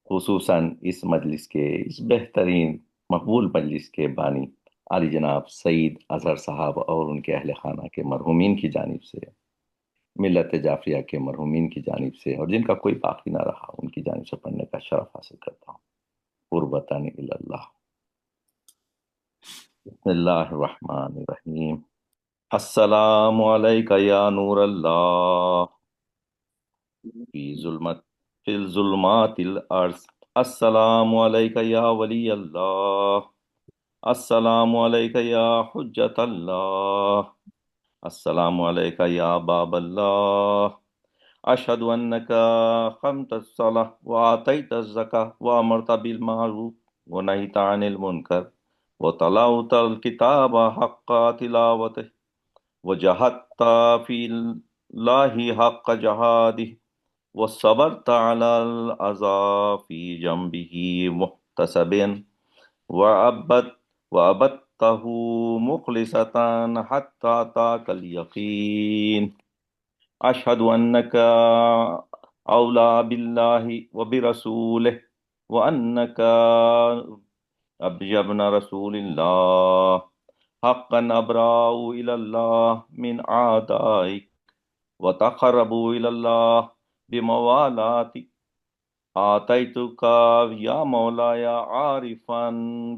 خصوصاً اس مجلس کے، اس بہترین مقبول مجلس کے بانی علی جناب سعید اظہر صاحب اور ان کے اہل خانہ کے مرحومین کی جانب سے، ملت جعفریہ کے مرحومین کی جانب سے، اور جن کا کوئی باقی نہ رہا ان کی جانب سے پڑھنے کا شرف حاصل کرتا ہوں۔ قربتاً الی اللہ۔ بسم اللہ الرحمن الرحیم۔ السلام علیک یا نور اللہ فی ظلمات الارض، السلام علیک یا ولی اللہ، السلام علیک یا حجت اللہ، السلام علیک یا باب اللہ، اشہد انک قمت الصلاۃ وآتیت الزکاۃ وامرت بالمعروف ونہیت عن المنکر وتلاوت الکتاب حق تلاوتہ وجاہدت فی اللہ حق جہادہ وصبرت علی الاذى فی جنبہ محتسبا وعبدته مخلصا حتی اتاک الیقین، اشہد انک اولا باللہ وبرسولہ وانک ابجبن رسول اللہ، حقا ابراء الی اللہ من اعدائک وتقربوا الی اللہ بموالاتک، آتیتک یا مولایا عارفا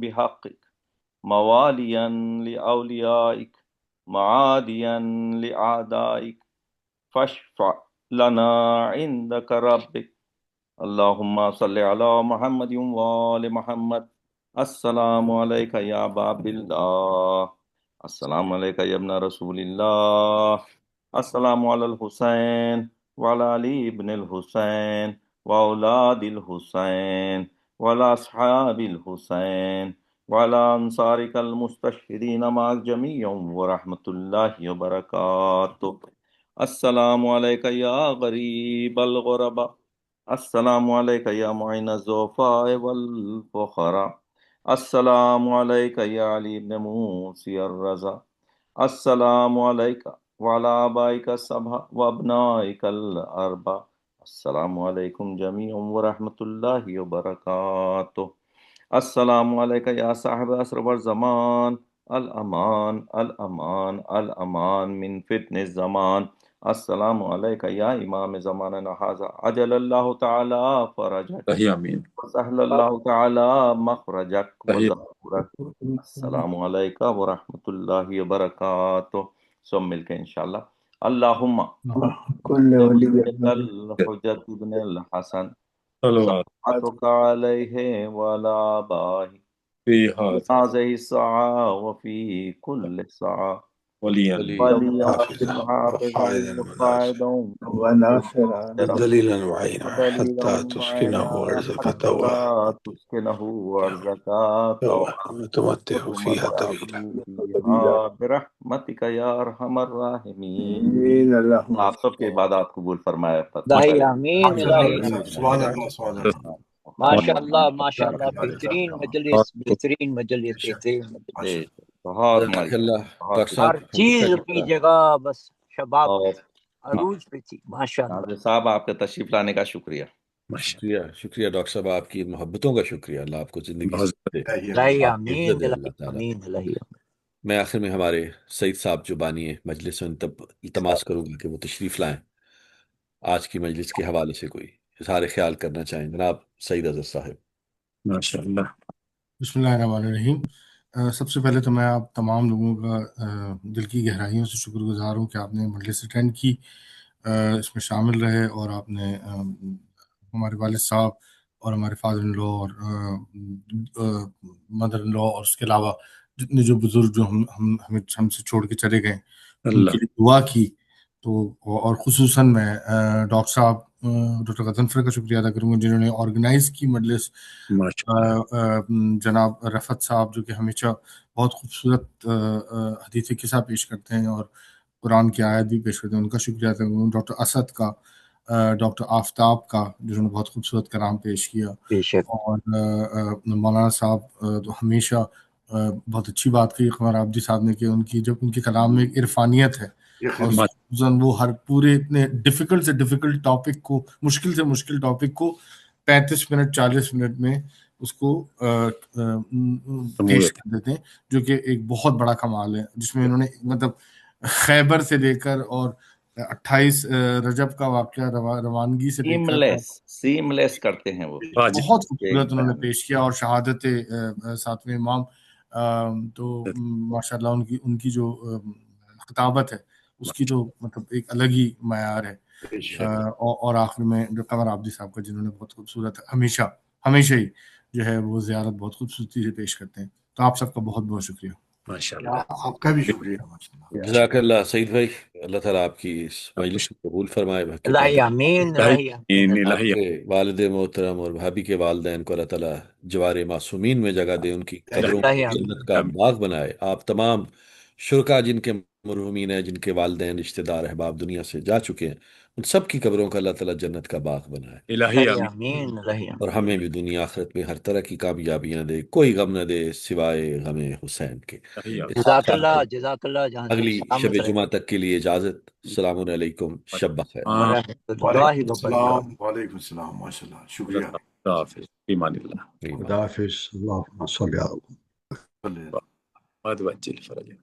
بحقک موالیا لاولیائک معادیا لاعدائک، فاشفع لنا عندک ربک، اللہم صلی علی محمد وآل محمد، السلام علیک یا باب اللہ، السلام علیک یا ابن رسول اللہ، السلام علی الحسین وعلی علی ابن الحسین واولاد الحسین وعلی اصحاب الحسین وعلی انصارک المستشہدین معک جمیعا ورحمۃ اللہ وبرکاتہ، السلام علیک یا غریب الغرباء، السلام علیک یا معین الضعفاء والفقراء، السلام علیک یا علی بن موسی الرضا، السلام علیک وعلی آبائک السبع وابنائک الاربع، السلام علیکم جمیعا ورحمۃ اللہ وبرکاتہ، السلام علیک یا صاحب عصر والزمان، الامان الامان الامان من فتن الزمان، السلام علیک یا امام زماننا ھذا عجل اللہ تعالی فرجک آمین۔ وسهل اللہ تعالی مخرجک وظہورک، السلام علیکم ورحمۃ اللہ وبرکاتہ۔ سب مل کے انشاءاللہ، اللہم کل ولی الحجت ابن الحسن صلواتک علیہ وعلی آبائہ فی هذه الساعة وفي كل ساعة ولی وليا حافظا وقائدا وناصرا دلیلا وعینا ودليلا حتى تسكنه معينا أرضك حتى توعا تسكنه أرضك طوعا وتمتع فيها طويلا وتمتع فيها برحمتك يا أرحم الراحمين۔ آپ سب کی عبادات قبول فرمائے۔ الہی آمین، الہی آمین۔ سبحان اللہ سبحان اللہ۔ ماشاء اللہ ماشاء اللہ، بہترین مجلس، بہترین مجلس، بہترین مجلس، بہت اللہ ڈاکٹر صاحب ہر چیز اپنی جگہ، بس شباب اور عروج پہ تھی، ماشاء اللہ۔ ناظر صاحب آپ کے تشریف لانے کا شکریہ۔ شکریہ شکریہ ڈاکٹر صاحب، آپ کی محبتوں کا شکریہ، اللہ آپ کو زندگی سے الہی آمین، عزت دے الہی اللہ تعالیٰ۔ آمین، الہی آمین۔ میں آخر میں ہمارے سعید صاحب جو بانی مجلس ہیں ان تب التماس کروں گا کہ وہ تشریف لائیں، آج کی مجلس کے حوالے سے کوئی اظہار خیال کرنا چاہیں، جناب سعید اظہر صاحب۔ ماشاء اللہ۔ بسم اللہ الرحمن الرحیم۔ سب سے پہلے تو میں آپ تمام لوگوں کا دل کی گہرائیوں سے شکر گزار ہوں کہ آپ نے مجلس اٹینڈ کی، اس میں شامل رہے، اور آپ نے ہمارے والد صاحب اور ہمارے فادر ان لا اور مدر ان لا اور اس کے علاوہ جتنے جو بزرگ جو ہم سے چھوڑ کے چلے گئے ان کے لیے دعا کی۔ تو اور خصوصاً میں ڈاکٹر صاحب ڈاکٹر غضنفر کا شکریہ ادا کروں گا جنہوں نے آرگنائز کی مجلس، جناب رفعت صاحب جو کہ ہمیشہ بہت خوبصورت حدیث قصہ پیش کرتے ہیں اور قرآن کی آیت بھی پیش کرتے ہیں، ان کا شکریہ ادا کروں گا، ڈاکٹر اسد کا، ڈاکٹر آفتاب کا جنہوں نے بہت خوبصورت کلام پیش کیا، اور مولانا صاحب تو ہمیشہ بہت اچھی بات کہی قمر عابدی صاحب نے کہ ان کی جب ان کے کلام میں ایک عرفانیت ہے اور خصوصاً وہ ہر پورے اتنے ڈیفیکلٹ سے ڈیفیکلٹ ٹاپک کو، مشکل سے مشکل ٹاپک کو 35 منٹ 40 منٹ میں اس کو پیش کر دیتے ہیں، جو کہ ایک بہت بڑا کمال ہے، جس میں انہوں نے مطلب خیبر سے لے کر اور 28 رجب کا واقعہ روانگی سے لے کر سیملیس کرتے ہیں وہ، بہت خوبصورت انہوں نے پیش کیا، اور شہادت ساتویں امام، تو ماشاءاللہ ان کی جو خطابت ہے اس کی تو مطلب ایک الگ ہی معیار ہے. اور آخر میں جو قمر عابدی صاحب کا، جنہوں نے بہت خوبصورت ہمیشہ ہی جو ہے وہ زیارت بہت خوبصورتی سے پیش کرتے ہیں. تو آپ سب کا بہت بہت شکریہ. ماشاءاللہ آپ کا بھی شکریہ. جزاک اللہ سعید بھائی، اللہ تعالیٰ آپ کی اس مجلس کو قبول فرمائے. آمین. آپ کے والد محترم اور بھابھی کے والدین کو اللہ تعالیٰ جوار معصومین میں جگہ دے، ان کی قبروں کو جنت کا باغ بنائے. آپ تمام شرکا جن کے مرحومین ہیں، جن کے والدین رشتہ دار احباب دنیا سے جا چکے ہیں، ان سب کی قبروں کا اللہ تعالیٰ جنت کا باغ بنائے، اور ہمیں بھی دنیا آخرت میں ہر طرح کی کامیابیاں دے، کوئی غم نہ دے سوائے غم حسین کے. جزاک اللہ. اگلی شب جمعہ تک کے لیے اجازت. السلام علیکم، شب بخیر. وعلیکم السلام. وعلیکم السلام. ماشاء اللہ، شکریہ. خدا حافظ. ایمان اللہ. خدا حافظ. اللہم صلی علی محمد. وعجل فرجہ.